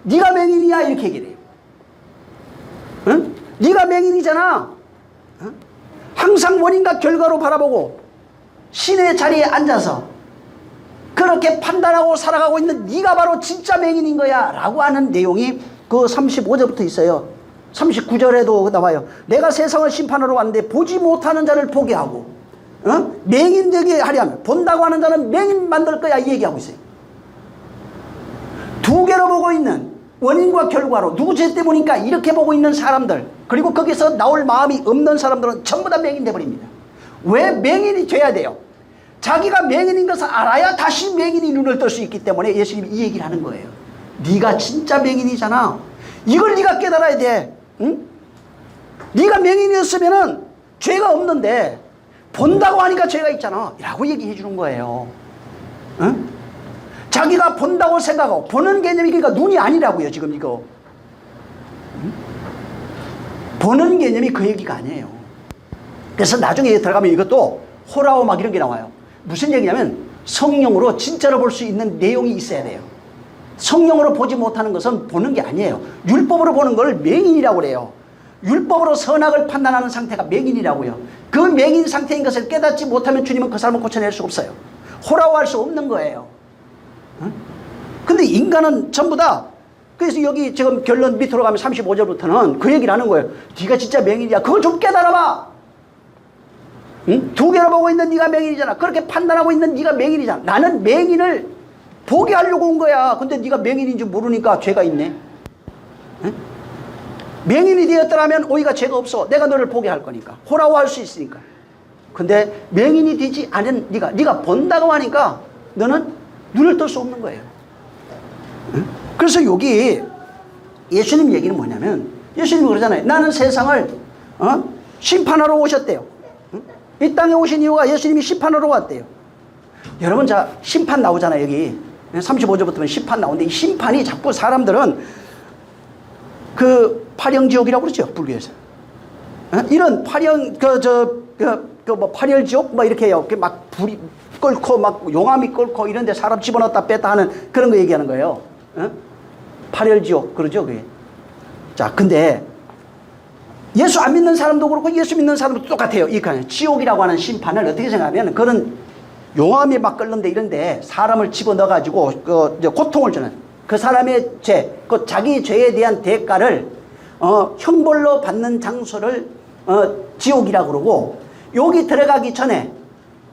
네가 맹인이야 이렇게 얘기를 해요. 응? 네가 맹인이잖아. 응? 항상 원인과 결과로 바라보고 신의 자리에 앉아서 그렇게 판단하고 살아가고 있는 네가 바로 진짜 맹인인 거야 라고 하는 내용이 그 35절부터 있어요. 39절에도 나와요. 내가 세상을 심판하러 왔는데 보지 못하는 자를 보게 하고 맹인 되게 하려면 본다고 하는 자는 맹인 만들 거야 이 얘기하고 있어요. 두 개로 보고 있는 원인과 결과로 누구 죄 때문이니까 이렇게 보고 있는 사람들, 그리고 거기서 나올 마음이 없는 사람들은 전부 다 맹인 돼버립니다. 왜 맹인이 돼야 돼요? 자기가 맹인인 것을 알아야 다시 맹인이 눈을 뜰 수 있기 때문에 예수님이 이 얘기를 하는 거예요. 네가 진짜 맹인이잖아. 이걸 네가 깨달아야 돼. 응? 네가 맹인이었으면은 죄가 없는데 본다고 하니까 죄가 있잖아 라고 얘기해 주는 거예요. 응? 자기가 본다고 생각하고 보는 개념이 그러니까 눈이 아니라고요 지금 이거. 응? 보는 개념이 그 얘기가 아니에요. 그래서 나중에 들어가면 이것도 호라오 막 이런 게 나와요. 무슨 얘기냐면 성령으로 진짜로 볼 수 있는 내용이 있어야 돼요. 성령으로 보지 못하는 것은 보는 게 아니에요. 율법으로 보는 걸 맹인이라고 그래요. 율법으로 선악을 판단하는 상태가 맹인이라고요. 그 맹인 상태인 것을 깨닫지 못하면 주님은 그 사람을 고쳐낼 수 없어요. 호라오할 수 없는 거예요. 근데 인간은 전부 다, 그래서 여기 지금 결론 밑으로 가면 35절부터는 그 얘기를 하는 거예요. 네가 진짜 맹인이야. 그걸 좀 깨달아봐. 응? 두 개로 보고 있는 네가 맹인이잖아. 그렇게 판단하고 있는 네가 맹인이잖아. 나는 맹인을 보게 하려고 온 거야. 근데 네가 맹인인지 모르니까 죄가 있네. 응? 맹인이 되었더라면 오히려 죄가 없어. 내가 너를 보게 할 거니까. 호라오할 수 있으니까. 근데 맹인이 되지 않은 네가 본다고 하니까 너는 눈을 뜰 수 없는 거예요. 응? 그래서 여기 예수님 얘기는 뭐냐면 예수님이 그러잖아요. 나는 세상을 심판하러 오셨대요. 응? 이 땅에 오신 이유가 예수님이 심판하러 왔대요. 여러분 자 심판 나오잖아요. 여기 35절부터는 심판 나오는데 이 심판이 자꾸 사람들은 그 파령지옥이라고 그러죠. 불교에서. 이런 파령 뭐 파열지옥 뭐 이렇게 해요. 막 불이 끓고 막 용암이 끓고 이런데 사람 집어넣었다 뺐다 하는 그런 거 얘기하는 거예요. 파열지옥 그러죠. 그게. 자, 근데 예수 안 믿는 사람도 그렇고 예수 믿는 사람도 똑같아요. 이 지옥이라고 하는 심판을 어떻게 생각하면 그런 용암이 막 끓는데 이런데 사람을 집어넣어가지고 고통을 주는 그 사람의 죄, 그 자기 죄에 대한 대가를 형벌로 받는 장소를 지옥이라고 그러고 여기 들어가기 전에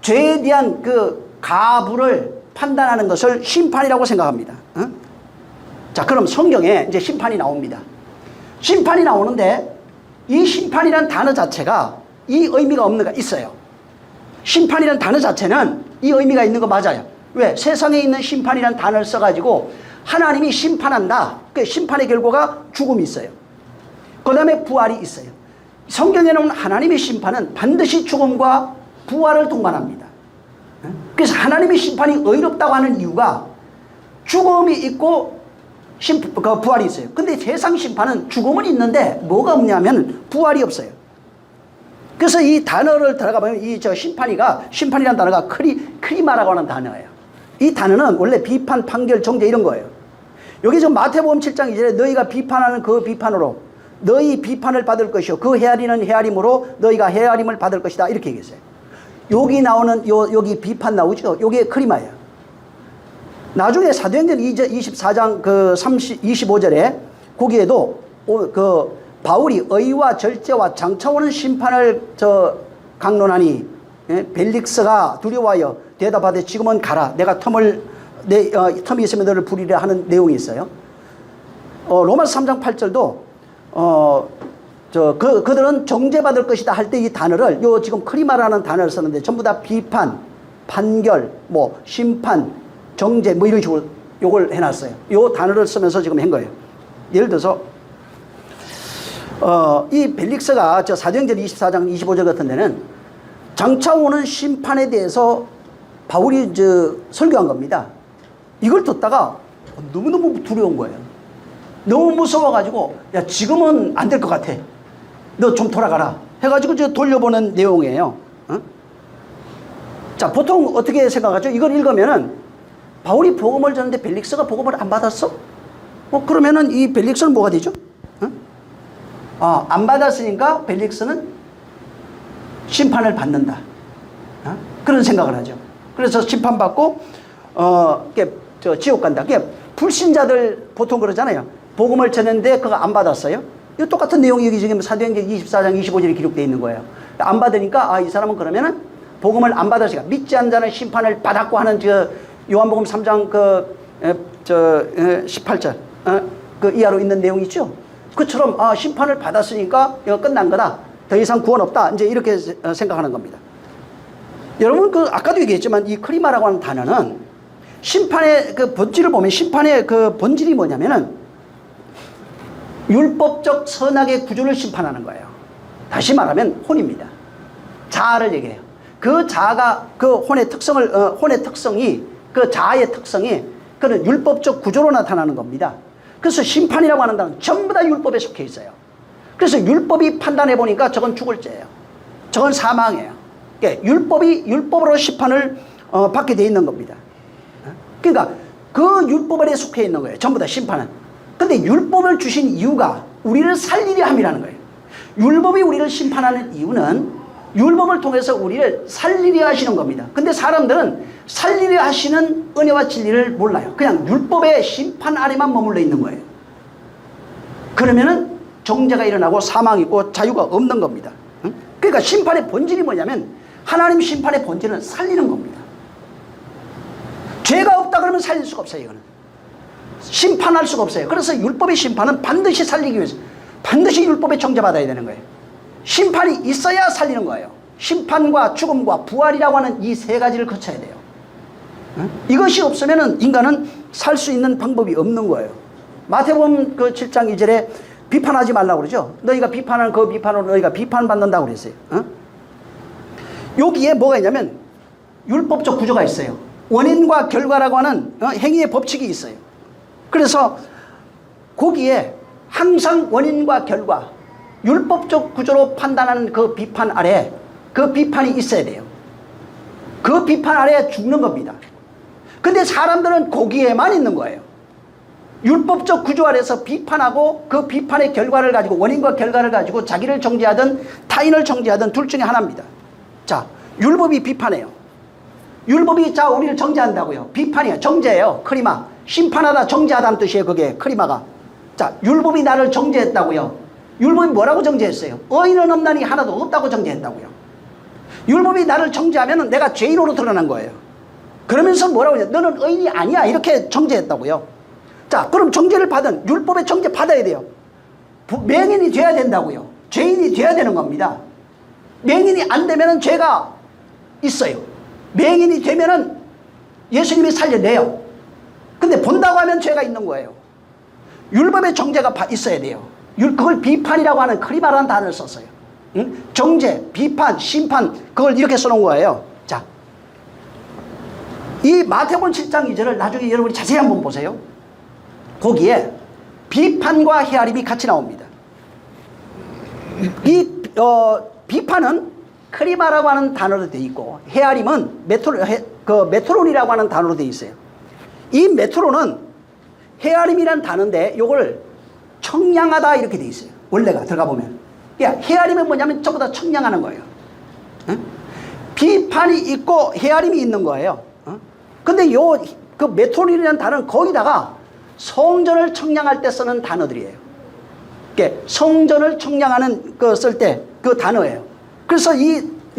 죄에 대한 그 가부를 판단하는 것을 심판이라고 생각합니다. 자, 그럼 성경에 이제 심판이 나옵니다. 심판이 나오는데 이 심판이라는 단어 자체가 이 의미가 없는 거 있어요. 심판이라는 단어 자체는 이 의미가 있는 거 맞아요. 왜? 세상에 있는 심판이라는 단어를 써가지고 하나님이 심판한다. 그 심판의 결과가 죽음이 있어요. 그 다음에 부활이 있어요. 성경에 나오는 하나님의 심판은 반드시 죽음과 부활을 동반합니다. 그래서 하나님의 심판이 의롭다고 하는 이유가 죽음이 있고 부활이 있어요. 근데 세상 심판은 죽음은 있는데 뭐가 없냐면 부활이 없어요. 그래서 이 단어를 들어가 보면 심판이라는 단어가 크리마라고 하는 단어예요. 이 단어는 원래 비판, 판결, 정죄 이런 거예요. 여기 지금 마태복음 7장 2절에 너희가 비판하는 그 비판으로 너희 비판을 받을 것이요 그 헤아리는 헤아림으로 너희가 헤아림을 받을 것이다 이렇게 얘기했어요. 여기 나오는 여기 비판 나오죠. 요게 크리마예요. 나중에 사도행전 24장 25절에 거기에도 그 바울이 의와 절제와 장차오는 심판을 강론하니 벨릭스가 두려워하여 대답하되 지금은 가라. 내가 텀이 있으면 너를 부리려 하는 내용이 있어요. 로마서 3장 8절도 그들은 정죄받을 것이다 할 때 이 단어를 지금 크리마라는 단어를 썼는데 전부 다 비판, 판결, 뭐 심판, 정죄 뭐 이런 식으로 요걸 해놨어요. 요 단어를 쓰면서 지금 한 거예요. 예를 들어서 이 벨릭스가 사도행전 24장 25절 같은 데는 장차 오는 심판에 대해서 바울이 설교한 겁니다. 이걸 듣다가 너무너무 두려운 거예요. 너무 무서워가지고 야 지금은 안 될 것 같아. 너 좀 돌아가라 해가지고 돌려보는 내용이에요. 자, 보통 어떻게 생각하죠? 이걸 읽으면은 바울이 복음을 전하는데 벨릭스가 복음을 안 받았어? 그러면은 이 벨릭스는 뭐가 되죠? 안 받았으니까 벨릭스는 심판을 받는다. 그런 생각을 하죠. 그래서 심판받고 지옥 간다. 불신자들 보통 그러잖아요. 복음을 전했는데 그거 안 받았어요. 이거 똑같은 내용이 여기 지금 사도행전 24장 25절에 기록되어 있는 거예요. 안 받으니까 이 사람은 그러면은 복음을 안 받았으니까 믿지 않는 자는 심판을 받았고 하는 요한복음 3장 18절 그 이하로 있는 내용이 있죠. 그처럼 심판을 받았으니까 이거 끝난 거다. 더 이상 구원 없다. 이제 이렇게 생각하는 겁니다. 여러분 아까도 얘기했지만 이 크리마라고 하는 단어는 심판의 그 본질을 보면 심판의 그 본질이 뭐냐면은 율법적 선악의 구조를 심판하는 거예요. 다시 말하면 혼입니다. 자아를 얘기해요. 그 자아가 그 혼의 특성이 그 자아의 특성이 그는 율법적 구조로 나타나는 겁니다. 그래서 심판이라고 하는 단어는 전부 다 율법에 속해 있어요. 그래서 율법이 판단해 보니까 저건 죽을 죄예요. 저건 사망이에요. 그러니까 율법으로 심판을 받게 돼 있는 겁니다. 그러니까 그 율법 안에 속해 있는 거예요. 전부 다 심판은. 근데 율법을 주신 이유가 우리를 살리려 함이라는 거예요. 율법이 우리를 심판하는 이유는 율법을 통해서 우리를 살리려 하시는 겁니다. 근데 사람들은 살리려 하시는 은혜와 진리를 몰라요. 그냥 율법의 심판 아래만 머물러 있는 거예요. 그러면은 정죄가 일어나고 사망이 있고 자유가 없는 겁니다. 그러니까 심판의 본질이 뭐냐면 하나님 심판의 본질은 살리는 겁니다. 죄가 없다 그러면 살릴 수가 없어요. 이거는 심판할 수가 없어요. 그래서 율법의 심판은 반드시 살리기 위해서 반드시 율법에 정죄받아야 되는 거예요. 심판이 있어야 살리는 거예요. 심판과 죽음과 부활이라고 하는 이 세 가지를 거쳐야 돼요. 이것이 없으면 인간은 살 수 있는 방법이 없는 거예요. 마태복음 7장 2절에 비판하지 말라고 그러죠. 너희가 비판하는 그 비판으로 너희가 비판받는다고 그랬어요. 여기에 뭐가 있냐면 율법적 구조가 있어요. 원인과 결과라고 하는 행위의 법칙이 있어요. 그래서 거기에 항상 원인과 결과 율법적 구조로 판단하는 그 비판 아래 그 비판이 있어야 돼요. 그 비판 아래 죽는 겁니다. 근데 사람들은 거기에만 있는 거예요. 율법적 구조 아래서 비판하고 그 비판의 결과를 가지고 원인과 결과를 가지고 자기를 정죄하든 타인을 정죄하든 둘 중에 하나입니다. 자, 율법이 비판해요. 율법이 우리를 정죄한다고요. 비판이에요. 정죄예요. 크리마. 심판하다 정죄하다는 뜻이에요. 그게 크리마가. 자, 율법이 나를 정죄했다고요. 율법이 뭐라고 정죄했어요? 의인은 없나니 하나도 없다고 정죄했다고요. 율법이 나를 정죄하면 내가 죄인으로 드러난 거예요. 그러면서 뭐라고 해요? 너는 의인이 아니야. 이렇게 정죄했다고요. 자, 그럼 정죄를 받은 율법의 정죄 받아야 돼요. 맹인이 돼야 된다고요. 죄인이 돼야 되는 겁니다. 맹인이 안 되면은 죄가 있어요. 맹인이 되면은 예수님이 살려내요. 근데 본다고 하면 죄가 있는 거예요. 율법의 정죄가 있어야 돼요. 그걸 비판이라고 하는 크리마라는 단어를 썼어요. 응? 정죄, 비판, 심판 그걸 이렇게 써놓은 거예요. 자, 이 마태복음 7장 2절을 나중에 여러분이 자세히 한번 보세요. 거기에 비판과 헤아림이 같이 나옵니다. 이 비판은 크리마라고 하는 단어로 되어 있고 헤아림은 메트론이라고 하는 단어로 되어 있어요. 이 메트론은 헤아림이라는 단어인데 이걸 청량하다 이렇게 되어 있어요. 원래가 들어가 보면. 헤아림은 뭐냐면 전부 다 청량하는 거예요. 비판이 있고 헤아림이 있는 거예요. 근데 그 메트론이라는 단어는 거기다가 성전을 청량할 때 쓰는 단어들이에요. 성전을 청량하는 그 쓸 때 그 단어예요. 그래서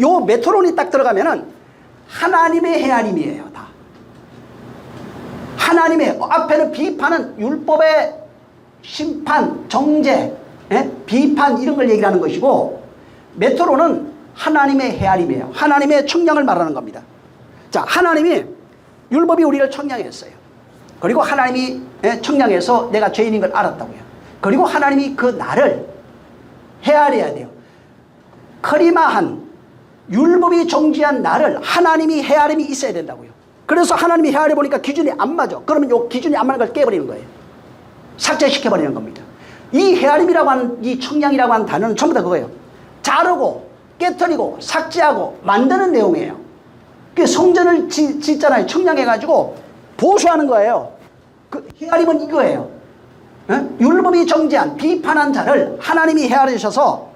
요 메트론이 딱 들어가면은 하나님의 헤아림이에요. 다. 하나님의 앞에는 비판은 율법의 심판, 정죄, 비판 이런 걸 얘기하는 것이고 메트론은 하나님의 헤아림이에요. 하나님의 청량을 말하는 겁니다. 자, 하나님이 율법이 우리를 청량했어요. 그리고 하나님이 청량해서 내가 죄인인 걸 알았다고요. 그리고 하나님이 그 나를 헤아려야 돼요. 커리마한 율법이 정지한 나를 하나님이 헤아림이 있어야 된다고요. 그래서 하나님이 헤아려 보니까 기준이 안 맞아. 그러면 요 기준이 안 맞는 걸 깨버리는 거예요. 삭제시켜버리는 겁니다. 이 헤아림이라고 하는, 이 청량이라고 하는 단어는 전부 다 그거예요. 자르고 깨트리고 삭제하고 만드는 내용이에요. 그 성전을 짓잖아요. 청량해가지고 보수하는 거예요. 그 헤아림은 이거예요. 율법이 정지한 비판한 자를 하나님이 헤아려 주셔서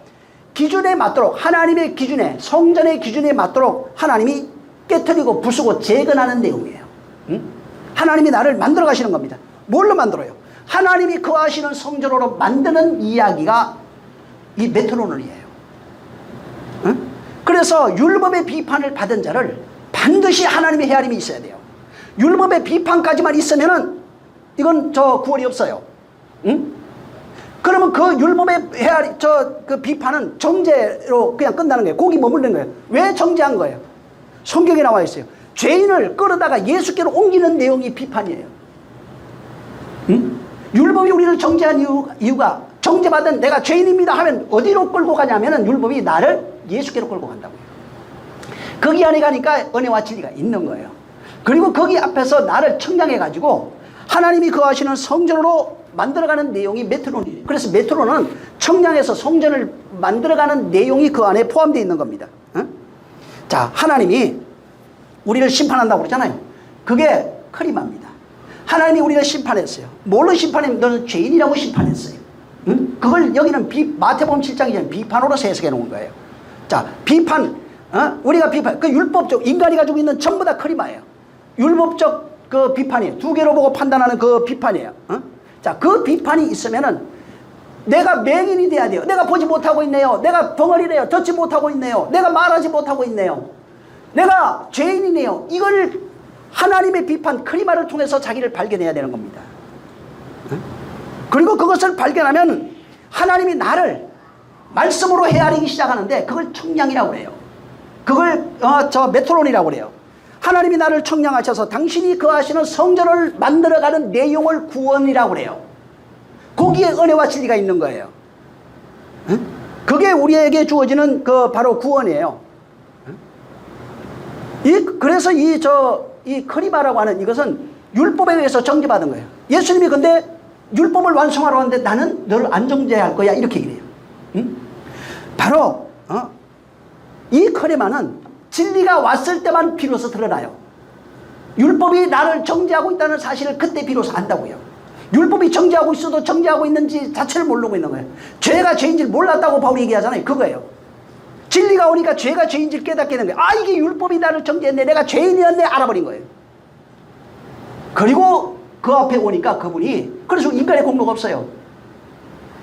기준에 맞도록, 하나님의 기준에, 성전의 기준에 맞도록 하나님이 깨트리고 부수고 재건하는 내용이에요. 하나님이 나를 만들어 가시는 겁니다. 뭘로 만들어요? 하나님이 거하시는 성전으로 만드는 이야기가 이 메트로논이에요. 그래서 율법의 비판을 받은 자를 반드시 하나님의 헤아림이 있어야 돼요. 율법의 비판까지만 있으면은 이건 구원이 없어요. 그러면 그 율법의 헤아림, 그 비판은 정죄로 그냥 끝나는 거예요. 거기 머무르는 거예요. 왜 정죄한 거예요? 성경에 나와 있어요. 죄인을 끌어다가 예수께로 옮기는 내용이 비판이에요. 율법이 우리를 정죄한 이유가 정죄받은 내가 죄인입니다 하면 어디로 끌고 가냐면은 율법이 나를 예수께로 끌고 간다고요. 거기 안에 가니까 은혜와 진리가 있는 거예요. 그리고 거기 앞에서 나를 청량해가지고 하나님이 거하시는 성전으로 만들어가는 내용이 메트론이에요. 그래서 메트론은 청량해서 성전을 만들어가는 내용이 그 안에 포함되어 있는 겁니다. 자, 하나님이 우리를 심판한다고 그러잖아요. 그게 크리마입니다. 하나님이 우리를 심판했어요. 뭘로 심판했냐면 너는 죄인이라고 심판했어요. 그걸 여기는 마태복음 7장에 비판으로 해석해 놓은 거예요. 자, 비판, 우리가 비판, 그 율법적, 인간이 가지고 있는 전부 다 크리마예요. 율법적 그 비판이에요. 두 개로 보고 판단하는 그 비판이에요. 자, 그 비판이 있으면은 내가 맹인이 돼야 돼요. 내가 보지 못하고 있네요. 내가 벙어리래요. 듣지 못하고 있네요. 내가 말하지 못하고 있네요. 내가 죄인이네요. 이걸 하나님의 비판, 크리마를 통해서 자기를 발견해야 되는 겁니다. 그리고 그것을 발견하면 하나님이 나를 말씀으로 헤아리기 시작하는데 그걸 청량이라고 그래요. 그걸 메트론이라고 그래요. 하나님이 나를 청량하셔서 당신이 거하시는 성전을 만들어가는 내용을 구원이라고 그래요. 거기에 은혜와 진리가 있는 거예요. 그게 우리에게 주어지는 그 바로 구원이에요. 그래서 이 크리마라고 하는 이것은 율법에 의해서 정죄받은 거예요. 예수님이 근데 율법을 완성하러 왔는데 나는 너를 안 정죄할 거야 이렇게 얘기해요. 바로 이 크리마는 진리가 왔을 때만 비로소 드러나요. 율법이 나를 정죄하고 있다는 사실을 그때 비로소 안다고요. 율법이 정죄하고 있어도 정죄하고 있는지 자체를 모르고 있는 거예요. 죄가 죄인지를 몰랐다고 바울이 얘기하잖아요. 그거예요. 진리가 오니까 죄가 죄인지를 깨닫게 되는 거예요. 아, 이게 율법이 나를 정죄했네. 내가 죄인이었네. 알아버린 거예요. 그리고 그 앞에 오니까 그분이, 그래서 인간의 공로가 없어요.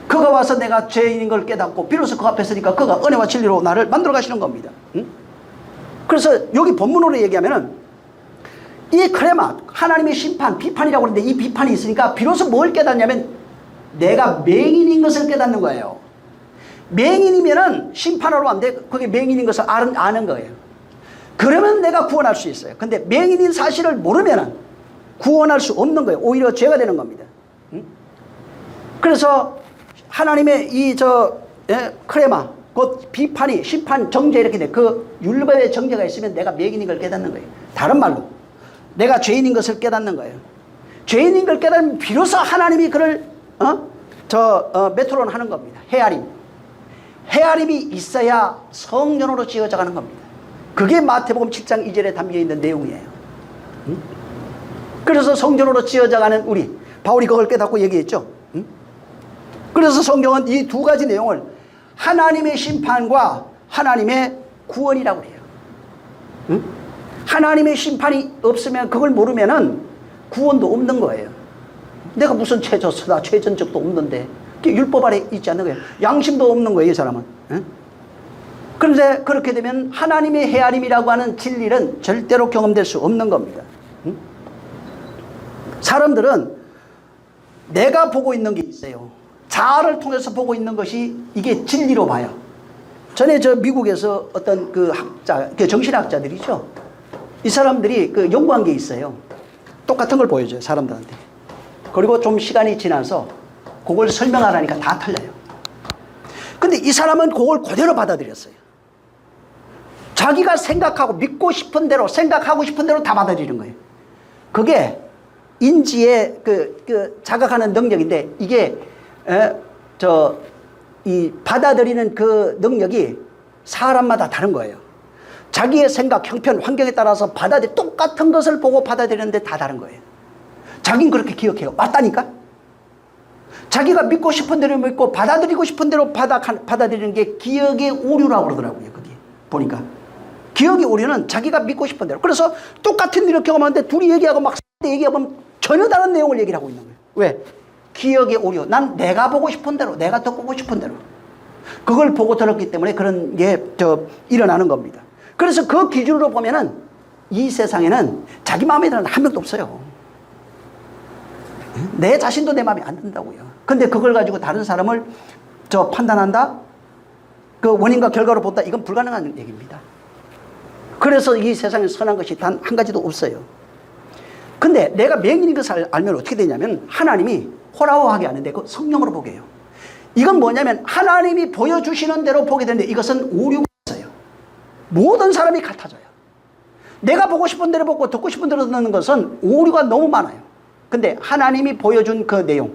그가 와서 내가 죄인인 걸 깨닫고 비로소 그 앞에 서니까 그가 은혜와 진리로 나를 만들어 가시는 겁니다. 그래서 여기 본문으로 얘기하면은 이 크레마, 하나님의 심판, 비판이라고 하는데 이 비판이 있으니까 비로소 뭘 깨닫냐면 내가 맹인인 것을 깨닫는 거예요. 맹인이면은 심판하러 왔는데 그게 맹인인 것을 아는 거예요. 그러면 내가 구원할 수 있어요. 근데 맹인인 사실을 모르면은 구원할 수 없는 거예요. 오히려 죄가 되는 겁니다. 그래서 하나님의 크레마, 곧 비판이, 심판, 정죄 이렇게 돼. 그 율법의 정죄가 있으면 내가 맹인인 걸 깨닫는 거예요. 다른 말로 내가 죄인인 것을 깨닫는 거예요. 죄인인 걸 깨닫으면 비로소 하나님이 그를 메트론 하는 겁니다. 헤아림. 헤아림이 있어야 성전으로 지어져 가는 겁니다. 그게 마태복음 7장 2절에 담겨있는 내용이에요. 그래서 성전으로 지어져 가는 우리, 바울이 그걸 깨닫고 얘기했죠. 그래서 성경은 이 두 가지 내용을 하나님의 심판과 하나님의 구원이라고 해요. 하나님의 심판이 없으면, 그걸 모르면은 구원도 없는 거예요. 내가 무슨 죄졌어? 나 죄전 적도 없는데 율법 아래 있지 않는 거예요. 양심도 없는 거예요, 이 사람은. 예? 그런데 그렇게 되면 하나님의 헤아림이라고 하는 진리는 절대로 경험될 수 없는 겁니다. 사람들은 내가 보고 있는 게 있어요. 자아를 통해서 보고 있는 것이 이게 진리로 봐요. 전에 저 미국에서 어떤 그 학자, 그 정신학자들이죠. 이 사람들이 그 연구한 게 있어요. 똑같은 걸 보여줘요, 사람들한테. 그리고 좀 시간이 지나서 그걸 설명하라니까 다 틀려요. 근데 이 사람은 그걸 그대로 받아들였어요. 자기가 생각하고 믿고 싶은 대로, 생각하고 싶은 대로 다 받아들이는 거예요. 그게 인지의 자각하는 능력인데, 이게 이 받아들이는 그 능력이 사람마다 다른 거예요. 자기의 생각, 형편, 환경에 따라서 똑같은 것을 보고 받아들이는데 다 다른 거예요. 자기는 그렇게 기억해요. 맞다니까? 자기가 믿고 싶은 대로 믿고 받아들이고 싶은 대로 받아들이는 게 기억의 오류라고 그러더라고요. 그게 보니까 기억의 오류는 자기가 믿고 싶은 대로. 그래서 똑같은 일을 경험하는데 둘이 얘기하고 막 얘기하면 전혀 다른 내용을 얘기를 하고 있는 거예요. 왜? 기억의 오류. 난 내가 보고 싶은 대로, 내가 듣고 싶은 대로 그걸 보고 들었기 때문에 그런 게 일어나는 겁니다. 그래서 그 기준으로 보면은 이 세상에는 자기 마음에 드는 한 명도 없어요. 내 자신도 내 마음에 안 든다고요. 근데 그걸 가지고 다른 사람을 판단한다? 그 원인과 결과로 본다? 이건 불가능한 얘기입니다. 그래서 이 세상에 선한 것이 단 한 가지도 없어요. 근데 내가 맹인인 것을 알면 어떻게 되냐면 하나님이 호라호하게 하는데 그 성령으로 보게 해요. 이건 뭐냐면 하나님이 보여주시는 대로 보게 되는데 이것은 오류가 있어요. 모든 사람이 같아져요. 내가 보고 싶은 대로 보고 듣고 싶은 대로 듣는 것은 오류가 너무 많아요. 근데 하나님이 보여준 그 내용,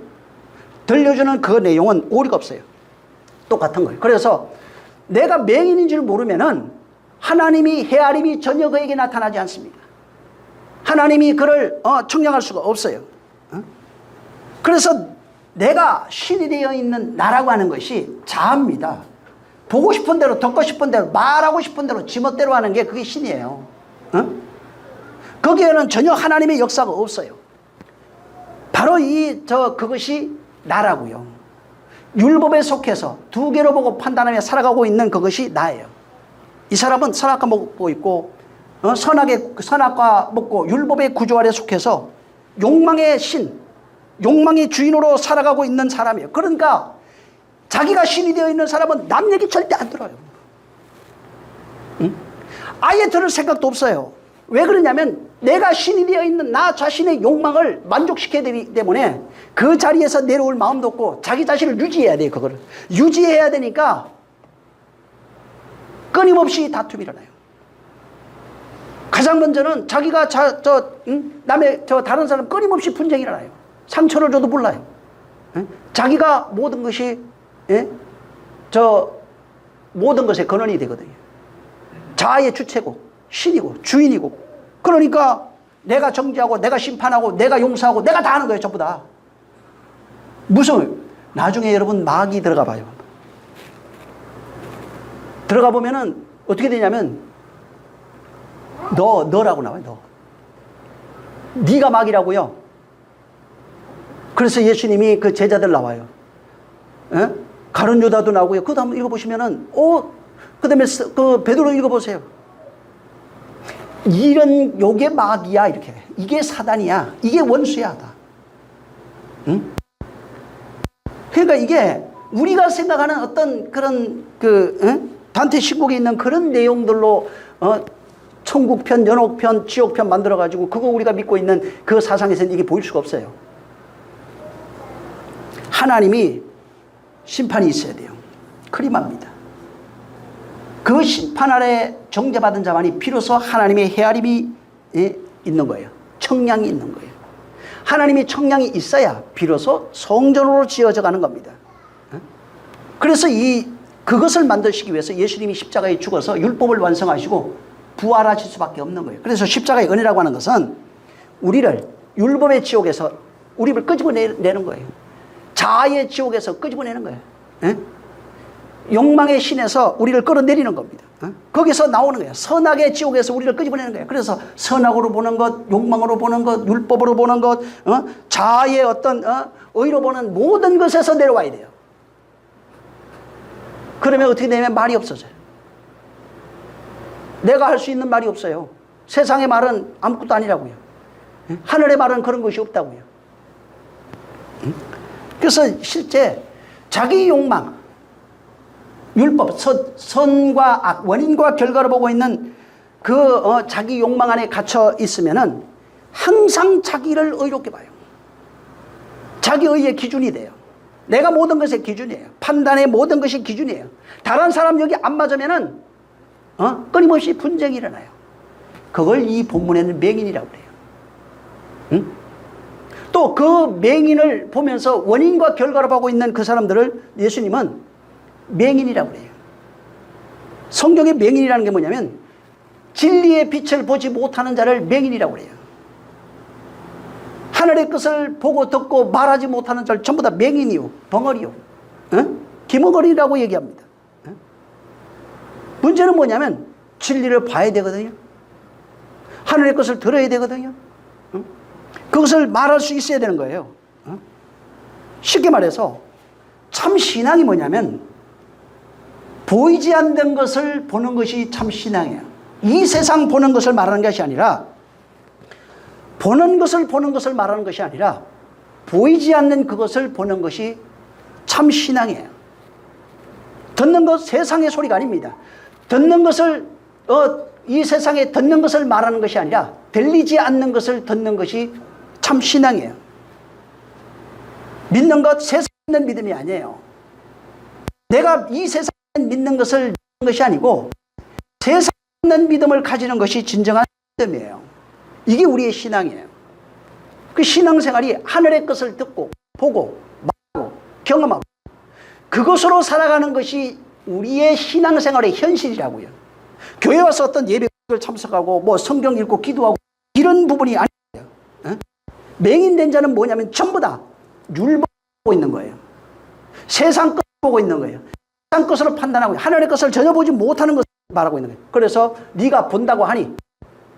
들려주는 그 내용은 오류가 없어요. 똑같은 거예요. 그래서 내가 맹인인 줄 모르면은 하나님이 헤아림이 전혀 그에게 나타나지 않습니다. 하나님이 그를 청량할 수가 없어요. 그래서 내가 신이 되어 있는 나라고 하는 것이 자아입니다. 보고 싶은 대로, 듣고 싶은 대로, 말하고 싶은 대로, 지멋대로 하는 게 그게 신이에요. 거기에는 전혀 하나님의 역사가 없어요. 바로 그것이 나라고요. 율법에 속해서 두 개로 보고 판단하며 살아가고 있는 그것이 나예요. 이 사람은 선악과 먹고 있고, 선악과 먹고 율법의 구조 아래 속해서 욕망의 신, 욕망의 주인으로 살아가고 있는 사람이에요. 그러니까 자기가 신이 되어 있는 사람은 남 얘기 절대 안 들어요. 아예 들을 생각도 없어요. 왜 그러냐면 내가 신이 되어 있는 나 자신의 욕망을 만족시켜야 되기 때문에 그 자리에서 내려올 마음도 없고 자기 자신을 유지해야 돼요. 그거를 유지해야 되니까 끊임없이 다툼이 일어나요. 가장 먼저는 자기가 다른 사람 끊임없이 분쟁이 일어나요. 상처를 줘도 몰라요. 자기가 모든 것이 모든 것의 근원이 되거든요. 자아의 주체고 신이고 주인이고, 그러니까 내가 정죄하고 내가 심판하고 내가 용서하고 내가 다 하는 거예요. 전부 다. 무슨 나중에 여러분 마귀 들어가 봐요. 들어가 보면은 어떻게 되냐면 너라고 나와요. 너. 네가 마귀라고요. 그래서 예수님이 그 제자들 나와요. 가룟 유다도 나오고요. 그거 한번 읽어보시면은 그 다음에 그 베드로 읽어보세요. 이런 요게 마귀야 이렇게. 이게 사단이야. 이게 원수야 다. 응? 그러니까 이게 우리가 생각하는 어떤 그런 단테 신곡에 있는 그런 내용들로 천국편, 연옥편, 지옥편 만들어가지고 그거 우리가 믿고 있는 그 사상에서는 이게 보일 수가 없어요. 하나님이 심판이 있어야 돼요. 크리마입니다. 그 심판 아래 정죄받은 자만이 비로소 하나님의 헤아림이 있는 거예요. 청량이 있는 거예요. 하나님이 청량이 있어야 비로소 성전으로 지어져 가는 겁니다. 그래서 그것을 만드시기 위해서 예수님이 십자가에 죽어서 율법을 완성하시고 부활하실 수밖에 없는 거예요. 그래서 십자가의 은혜라고 하는 것은 우리를 율법의 지옥에서 우리를 끄집어내는 거예요. 자아의 지옥에서 끄집어내는 거예요. 욕망의 신에서 우리를 끌어내리는 겁니다. 거기서 나오는 거예요. 선악의 지옥에서 우리를 끄집어내는 거예요. 그래서 선악으로 보는 것, 욕망으로 보는 것, 율법으로 보는 것, 자아의 어떤 의로 보는 모든 것에서 내려와야 돼요. 그러면 어떻게 되냐면 말이 없어져요. 내가 할 수 있는 말이 없어요. 세상의 말은 아무것도 아니라고요. 하늘의 말은 그런 것이 없다고요. 그래서 실제 자기 욕망, 율법, 선과 악, 원인과 결과를 보고 있는 그 자기 욕망 안에 갇혀 있으면은 항상 자기를 의롭게 봐요. 자기 의의 기준이 돼요. 내가 모든 것의 기준이에요. 판단의 모든 것이 기준이에요. 다른 사람 여기 안 맞으면은 끊임없이 분쟁이 일어나요. 그걸 이 본문에는 맹인이라고 그래요. 응? 또 그 맹인을 보면서 원인과 결과를 보고 있는 그 사람들을 예수님은 맹인이라고 그래요. 성경의 맹인이라는 게 뭐냐면 진리의 빛을 보지 못하는 자를 맹인이라고 그래요. 하늘의 것을 보고 듣고 말하지 못하는 자를 전부 다 맹인이요, 벙어리요, 기머거리라고 얘기합니다. 문제는 뭐냐면 진리를 봐야 되거든요. 하늘의 것을 들어야 되거든요. 그것을 말할 수 있어야 되는 거예요. 쉽게 말해서 참 신앙이 뭐냐면 보이지 않는 것을 보는 것이 참 신앙이에요. 이 세상 보는 것을 말하는 것이 아니라 보는 것을 말하는 것이 아니라 보이지 않는 그것을 보는 것이 참 신앙이에요. 듣는 것 세상의 소리가 아닙니다. 듣는 것을 이 세상에 듣는 것을 말하는 것이 아니라 들리지 않는 것을 듣는 것이 참 신앙이에요. 믿는 것 세상에 있는 믿음이 아니에요. 내가 이 세상에 믿는 것을 믿는 것이 아니고 세상에 있는 믿음을 가지는 것이 진정한 믿음이에요. 이게 우리의 신앙이에요. 그 신앙생활이 하늘의 것을 듣고 보고 말하고 경험하고 그것으로 살아가는 것이 우리의 신앙생활의 현실이라고요. 교회 와서 어떤 예배를 참석하고 뭐 성경 읽고 기도하고 이런 부분이 아니에요. 맹인된 자는 뭐냐면 전부 다 율법 보고 있는 거예요. 세상 것 보고 있는 거예요. 세상 것으로 판단하고 하늘의 것을 전혀 보지 못하는 것을 말하고 있는 거예요. 그래서 네가 본다고 하니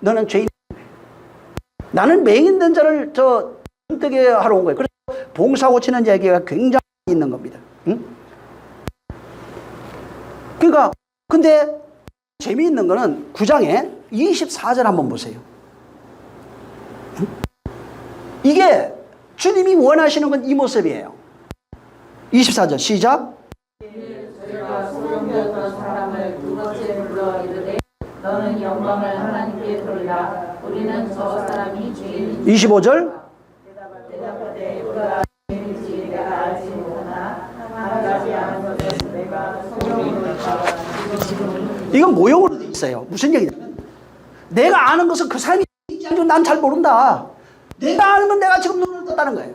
너는 죄인. 나는 맹인된 자를 눈뜨게 하러 온 거예요. 그래서 봉사 고치는 자에게 굉장히 있는 겁니다. 응? 그러니까 근데 재미있는 거는 9장에 24절 한번 보세요. 응? 이게 주님이 원하시는 건 이 모습이에요. 24절 시작. 저희가 소경되었던 사람을 두 번째 불러 이르되 너는 영광을 하나님께 돌리라. 우리는 저 사람이 죄인인지. 25절. 대답하되 그가 죄인인지 내가 알지 못하나 한 가지 아는 것은 내가 성경으로 이건 모형으로 돼 있어요. 무슨 얘기냐면 내가 아는 것은 그 사람이 난 잘 모른다. 내가 아는 건 내가 지금 눈을 떴다는 거예요.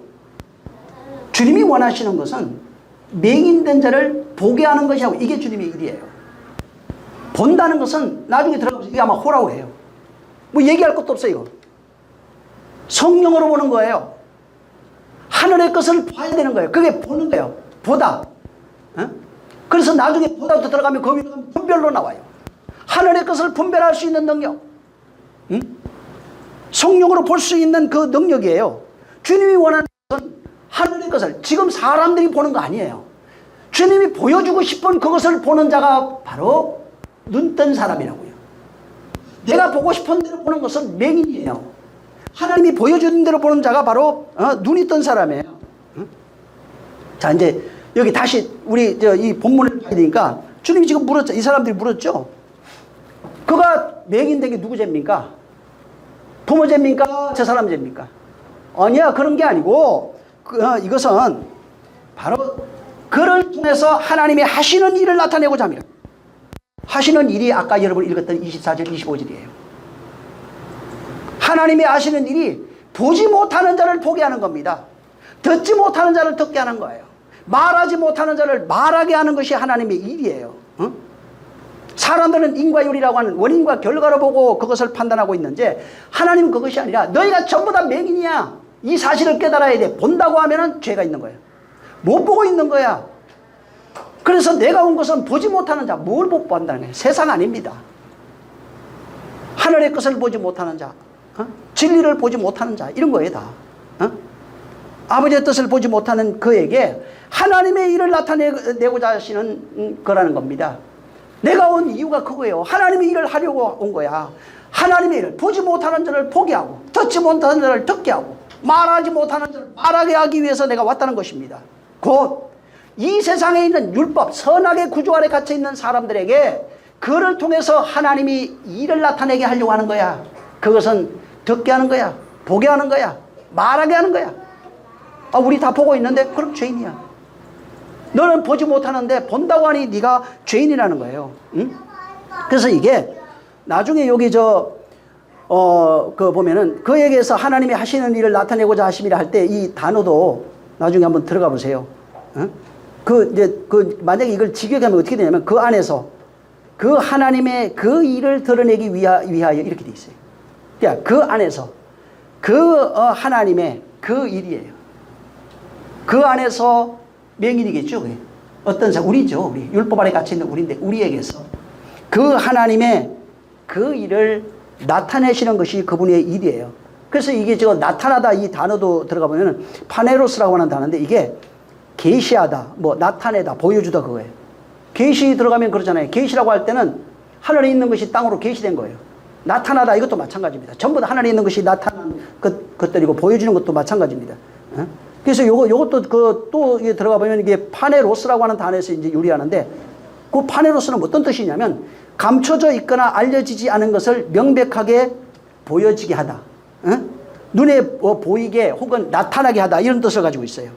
주님이 원하시는 것은 맹인된 자를 보게 하는 것이라고. 이게 주님의 일이에요. 본다는 것은 나중에 들어가서 이게 아마 호라고 해요. 뭐 얘기할 것도 없어요. 성령으로 보는 거예요. 하늘의 것을 봐야 되는 거예요. 그게 보는 거예요. 보다. 그래서 나중에 보다도 들어가면 그 위로 가면 분별로 나와요. 하늘의 것을 분별할 수 있는 능력. 성령으로 볼 수 있는 그 능력이에요. 주님이 원하는 것은 하늘의 것을 지금 사람들이 보는 거 아니에요. 주님이 보여주고 싶은 그것을 보는 자가 바로 눈뜬 사람이라고요. 내가 보고 싶은 대로 보는 것은 맹인이에요. 하나님이 보여주는 대로 보는 자가 바로 눈이 뜬 사람이에요. 자, 이제 여기 다시 우리 이 본문을 봐야 되니까 주님이 지금 물었죠. 이 사람들이 물었죠. 그가 맹인된 게 누구 죄입니까? 부모 죄입니까? 저 사람 죄입니까? 아니야, 그런 게 아니고 이것은 바로 그를 통해서 하나님이 하시는 일을 나타내고자 합니다. 하시는 일이 아까 여러분 읽었던 24절 25절이에요. 하나님이 하시는 일이 보지 못하는 자를 보게 하는 겁니다. 듣지 못하는 자를 듣게 하는 거예요. 말하지 못하는 자를 말하게 하는 것이 하나님의 일이에요. 사람들은 인과율이라고 하는 원인과 결과를 보고 그것을 판단하고 있는데 하나님은 그것이 아니라 너희가 전부 다 맹인이야. 이 사실을 깨달아야 돼. 본다고 하면은 죄가 있는 거예요. 못 보고 있는 거야. 그래서 내가 온 것은 보지 못하는 자. 뭘 못 본다는 거예요? 세상 아닙니다. 하늘의 것을 보지 못하는 자, 진리를 보지 못하는 자, 이런 거예요 다. 아버지의 뜻을 보지 못하는 그에게 하나님의 일을 나타내고자 하시는 거라는 겁니다. 내가 온 이유가 그거예요. 하나님의 일을 하려고 온 거야. 하나님의 일을 보지 못하는 자를 보게 하고 듣지 못하는 자를 듣게 하고 말하지 못하는 자를 말하게 하기 위해서 내가 왔다는 것입니다. 곧 이 세상에 있는 율법, 선악의 구조 아래 갇혀 있는 사람들에게 그를 통해서 하나님이 일을 나타내게 하려고 하는 거야. 그것은 듣게 하는 거야. 보게 하는 거야. 말하게 하는 거야. 아, 우리 다 보고 있는데 그럼 죄인이야. 너는 보지 못하는데 본다고 하니 네가 죄인이라는 거예요. 응? 그래서 이게 나중에 여기 보면은 그에게서 하나님이 하시는 일을 나타내고자 하심이라 할 때 이 단어도 나중에 한번 들어가 보세요. 응? 만약에 이걸 직역하면 어떻게 되냐면 그 안에서 그 하나님의 그 일을 드러내기 위하여 이렇게 돼 있어요. 그러니까 그 안에서 하나님의 그 일이에요. 그 안에서 명인이겠죠. 그게. 어떤 사람, 우리죠. 우리 율법 아래 갇혀 있는 우리인데 우리에게서 그 하나님의 그 일을 나타내시는 것이 그분의 일이에요. 그래서 이게 나타나다 이 단어도 들어가 보면은 파네로스라고 하는 단어인데 이게 계시하다, 뭐 나타내다, 보여주다 그거예요. 계시 들어가면 그러잖아요. 계시라고 할 때는 하늘에 있는 것이 땅으로 계시된 거예요. 나타나다 이것도 마찬가지입니다. 전부 다 하늘에 있는 것이 나타난 것들이고 보여주는 것도 마찬가지입니다. 그래서 요것도 또 이게 들어가 보면 이게 파네로스라고 하는 단어에서 이제 유리하는데 그 파네로스는 어떤 뜻이냐면 감춰져 있거나 알려지지 않은 것을 명백하게 보여지게 하다. 눈에 보이게 혹은 나타나게 하다 이런 뜻을 가지고 있어요.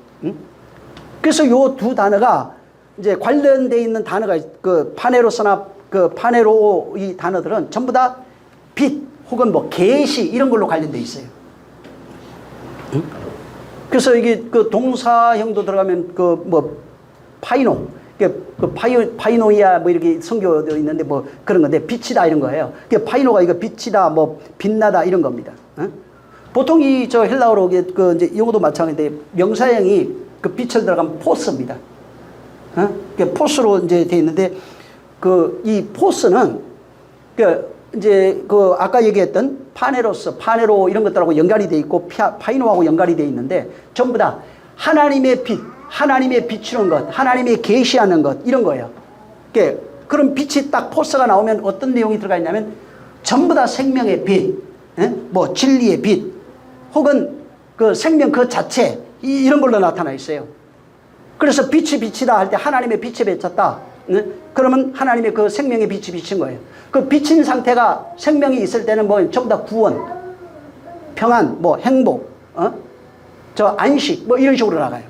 그래서 요 두 단어가 이제 관련되어 있는 단어가 그 파네로스나 그 파네로 이 단어들은 전부 다 빛 혹은 뭐 계시 이런 걸로 관련되어 있어요. 그래서 이게 그 동사형도 들어가면 그 뭐 파이노, 그 파이노이아 뭐 이렇게 성교도 있는데 뭐 그런 건데 빛이다 이런 거예요. 그 파이노가 이거 빛이다 뭐 빛나다 이런 겁니다. 보통 이 헬라어로 그 이제 이것도 마찬가지인데 명사형이 그 빛을 들어가면 포스입니다. 포스로 이제 돼 있는데 그 이 포스는 이제 그 아까 얘기했던 파네로스, 파네로 이런 것들하고 연관이 돼 있고 파이노하고 연관이 돼 있는데 전부 다 하나님의 빛, 하나님의 비추는 것, 하나님의 계시하는 것 이런 거예요. 그런 빛이 딱 포스가 나오면 어떤 내용이 들어가 있냐면 전부 다 생명의 빛, 뭐 진리의 빛, 혹은 그 생명 그 자체 이런 걸로 나타나 있어요. 그래서 빛이 빛이다 할 때 하나님의 빛에 비쳤다. 그러면 하나님의 그 생명의 빛이 비친 거예요. 그 비친 상태가 생명이 있을 때는 뭐 전부 다 구원, 평안, 뭐 행복, 안식 뭐 이런 식으로 나가요.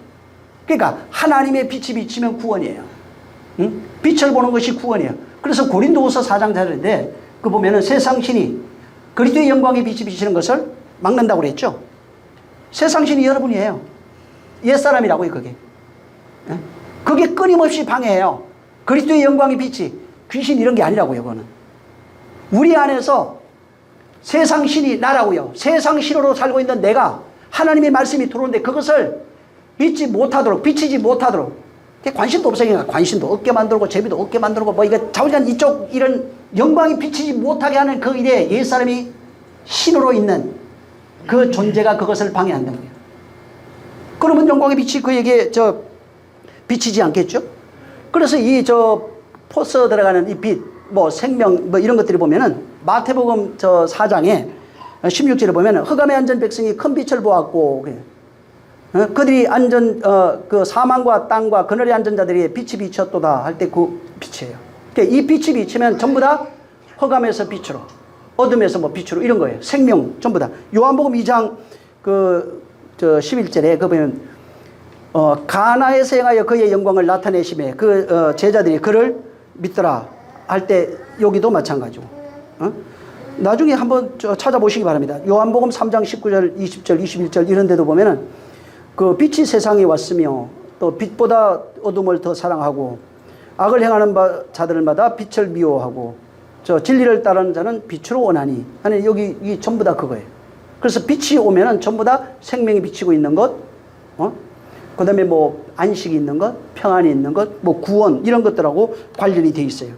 그러니까 하나님의 빛이 비치면 구원이에요. 빛을 보는 것이 구원이에요. 그래서 고린도후서 4장 4절인데 그 보면은 세상 신이 그리스도의 영광의 빛이 비치는 것을 막는다고 그랬죠. 세상 신이 여러분이에요. 옛사람이라고요, 그게. 그게 끊임없이 방해해요. 그리스도의 영광의 빛이 귀신 이런 게 아니라고요, 그거는. 우리 안에서 세상 신이 나라고요. 세상 신으로 살고 있는 내가 하나님의 말씀이 들어오는데 그것을 믿지 못하도록, 비치지 못하도록 관심도 없으니까 관심도 없게 만들고 재미도 없게 만들고 뭐 이거 자우지간 이쪽 이런 영광이 비치지 못하게 하는 그 일에 옛사람이 신으로 있는 그 존재가 그것을 방해한다는 거예요. 그러면 영광의 빛이 그에게 비치지 않겠죠? 그래서 이 포스 들어가는 이 빛, 뭐 생명, 뭐 이런 것들이 보면은 마태복음 4장에 16절에 보면은 흑암에 앉은 백성이 큰 빛을 보았고, 그들이 그 사망과 땅과 그늘에 앉은 자들이 빛이 비쳤도다 할 때 그 빛이에요. 그러니까 이 빛이 비치면 전부 다 흑암에서 빛으로, 어둠에서 뭐 빛으로 이런 거예요. 생명 전부 다. 요한복음 2장 11절에 그 보면 가나에서 행하여 그의 영광을 나타내심에 제자들이 그를 믿더라 할 때 여기도 마찬가지고. 나중에 한번 찾아보시기 바랍니다. 요한복음 3장 19절, 20절, 21절 이런 데도 보면은 그 빛이 세상에 왔으며 또 빛보다 어둠을 더 사랑하고 악을 행하는 자들마다 빛을 미워하고 진리를 따르는 자는 빛으로 오나니 하는 여기 이 전부 다 그거예요. 그래서 빛이 오면은 전부 다 생명이 비치고 있는 것, 그 다음에 뭐 안식이 있는 것, 평안이 있는 것, 뭐 구원 이런 것들하고 관련이 돼 있어요.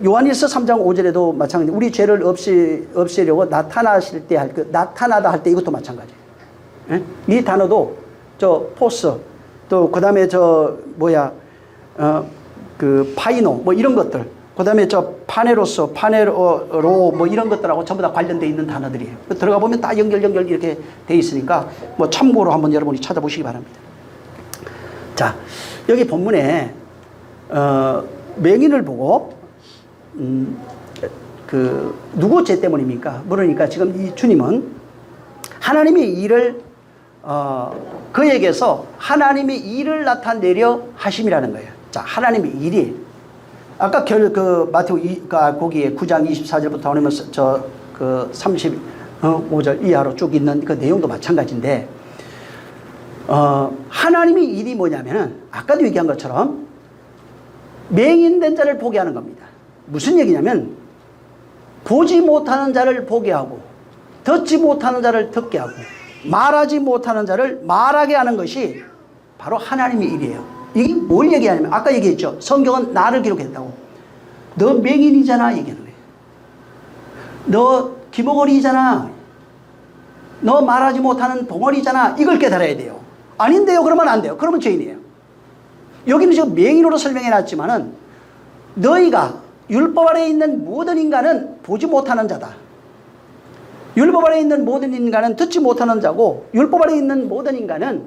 요한일서 3장 5절에도 마찬가지. 우리 죄를 없애려고 나타나실 때 나타나다 할 때 이것도 마찬가지예요. 예? 이 단어도 저 포스, 또 그 다음에 저 뭐야, 그 파이노 뭐 이런 것들, 그 다음에 저 파네로스, 파네로 뭐 이런 것들하고 전부 다 관련되어 있는 단어들이에요. 들어가 보면 다 연결 이렇게 돼 있으니까 뭐 참고로 한번 여러분이 찾아보시기 바랍니다. 자, 여기 본문에 맹인을 보고 그 누구 죄 때문입니까? 물으니까 지금 이 주님은 하나님의 일을 그에게서 하나님의 일을 나타내려 하심이라는 거예요. 자, 하나님의 일이 아까 그 마태오 거기에 9장 24절부터 나오면 그 35절 이하로 쭉 있는 그 내용도 마찬가지인데 하나님의 일이 뭐냐면은 아까도 얘기한 것처럼 맹인된 자를 보게 하는 겁니다. 무슨 얘기냐면 보지 못하는 자를 보게 하고 듣지 못하는 자를 듣게 하고 말하지 못하는 자를 말하게 하는 것이 바로 하나님의 일이에요. 이게 뭘 얘기하냐면 아까 얘기했죠. 성경은 나를 기록했다고. 너 맹인이잖아 얘기하는 거예요. 너 기모거리잖아. 너 말하지 못하는 벙어리잖아. 이걸 깨달아야 돼요. 아닌데요 그러면 안 돼요. 그러면 죄인이에요. 여기는 지금 맹인으로 설명해 놨지만은 너희가 율법 아래에 있는 모든 인간은 보지 못하는 자다. 율법 아래에 있는 모든 인간은 듣지 못하는 자고 율법 아래에 있는 모든 인간은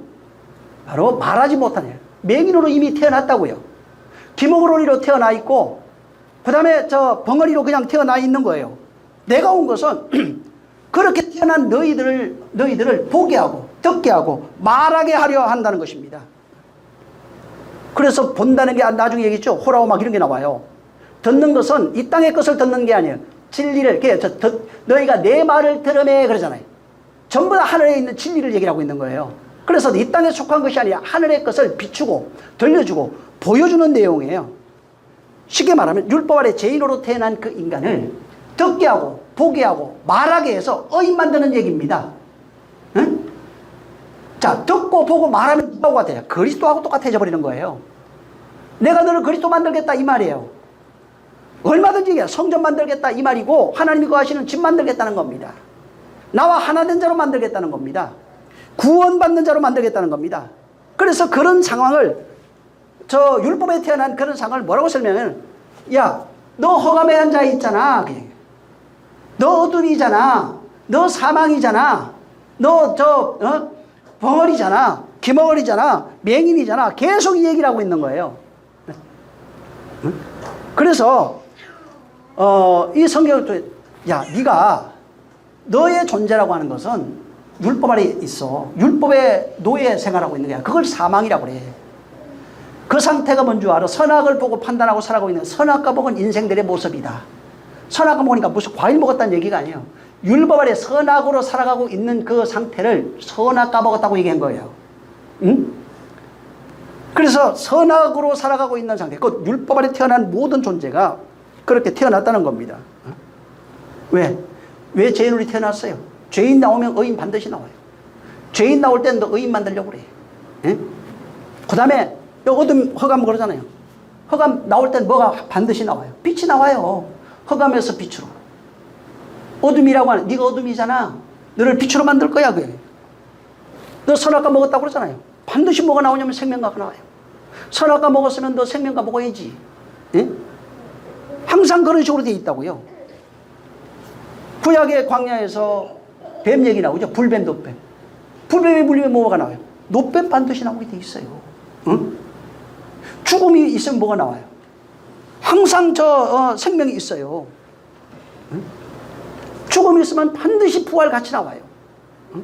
바로 말하지 못하는 자예요. 맹인으로 이미 태어났다고요. 기모거리로 태어나 있고 그 다음에 저 벙어리로 그냥 태어나 있는 거예요. 내가 온 것은 그렇게 태어난 너희들을 보게 하고 듣게 하고 말하게 하려 한다는 것입니다. 그래서 본다는 게 나중에 얘기했죠. 호라오 막 이런 게 나와요. 듣는 것은 이 땅의 것을 듣는 게 아니에요. 진리를, 너희가 내 말을 들으매 그러잖아요. 전부 다 하늘에 있는 진리를 얘기를 하고 있는 거예요. 그래서 이 땅에 속한 것이 아니라 하늘의 것을 비추고 들려주고 보여주는 내용이에요. 쉽게 말하면 율법 아래 죄인으로 태어난 그 인간을 듣게 하고 보게 하고 말하게 해서 의인 만드는 얘기입니다. 응? 자, 듣고 보고 말하면 누구하고 같아요? 그리스도하고 똑같아져 버리는 거예요. 내가 너를 그리스도 만들겠다 이 말이에요. 얼마든지 성전 만들겠다 이 말이고 하나님이 거하시는 집 만들겠다는 겁니다. 나와 하나 된 자로 만들겠다는 겁니다. 구원받는 자로 만들겠다는 겁니다. 그래서 그런 상황을 저 율법에 태어난 그런 상황을 뭐라고 설명하면 야, 너 허감에 앉아 있잖아. 너 어둠이잖아. 너 사망이잖아. 너 벙어리잖아. 기머거리잖아. 맹인이잖아. 계속 이 얘기를 하고 있는 거예요. 그래서 이 성경을 야, 네가 너의 존재라고 하는 것은 율법 아래 있어. 율법의 노예 생활하고 있는 거야. 그걸 사망이라고 그래. 그 상태가 뭔 줄 알아? 선악을 보고 판단하고 살아가고 있는 선악과 복은 인생들의 모습이다. 선악을 먹으니까 무슨 과일 먹었다는 얘기가 아니에요. 율법 아래 선악으로 살아가고 있는 그 상태를 선악 까먹었다고 얘기한 거예요. 응? 그래서 선악으로 살아가고 있는 상태, 그 율법 아래 태어난 모든 존재가 그렇게 태어났다는 겁니다. 왜? 왜 죄인으로 태어났어요? 죄인 나오면 의인 반드시 나와요. 죄인 나올 땐 너 의인 만들려고 그래. 그 다음에 어둠, 흑암 그러잖아요. 흑암 나올 땐 뭐가 반드시 나와요? 빛이 나와요. 흑암에서 빛으로. 어둠이라고 하는, 네가 어둠이잖아. 너를 빛으로 만들 거야. 그게. 너 선악과 먹었다고 그러잖아요. 반드시 뭐가 나오냐면 생명과가 나와요. 선악과 먹었으면 너 생명과 먹어야지. 예? 항상 그런 식으로 돼 있다고요. 구약의 광야에서 뱀 얘기 나오죠. 불뱀, 노뱀. 불뱀에 물리면 뭐가 나와요? 노뱀 반드시 나오게 돼 있어요. 응? 죽음이 있으면 뭐가 나와요? 항상 생명이 있어요. 응? 죽음이 있으면 반드시 부활 같이 나와요. 응?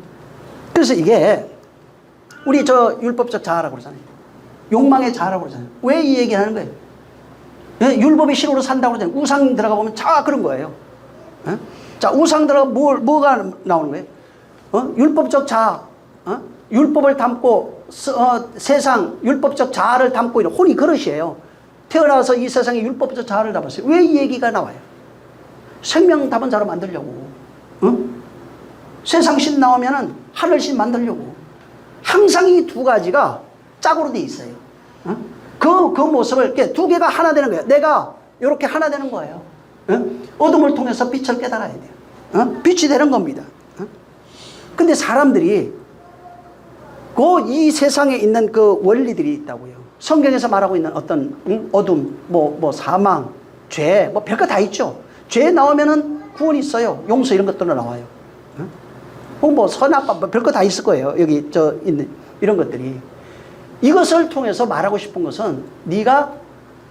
그래서 이게 우리 율법적 자아라고 그러잖아요. 욕망의 자아라고 그러잖아요. 왜 이 얘기 하는 거예요? 율법의 신으로 산다고 그러잖아요. 우상 들어가 보면 다 그런 거예요. 자, 우상 들어가 뭐가 나오는 거예요? 율법적 자아. 율법을 담고 세상 율법적 자아를 담고 있는 혼이 그릇이에요. 태어나서 이 세상에 율법적 자아를 담았어요. 왜 이 얘기가 나와요? 생명 담은 자로 만들려고. 세상 신 나오면은 하늘 신 만들려고. 항상 이 두 가지가 짝으로 돼 있어요. 그 모습을 두 개가 하나 되는 거예요. 내가 이렇게 하나 되는 거예요. 어둠을 통해서 빛을 깨달아야 돼요. 빛이 되는 겁니다. 근데 사람들이 이 세상에 있는 그 원리들이 있다고요. 성경에서 말하고 있는 어떤 어둠, 사망, 죄, 별거 다 있죠. 죄 나오면은 구원이 있어요. 용서 이런 것들도 나와요. 선악, 별거 다 있을 거예요. 여기 있는 이런 것들이. 이것을 통해서 말하고 싶은 것은 네가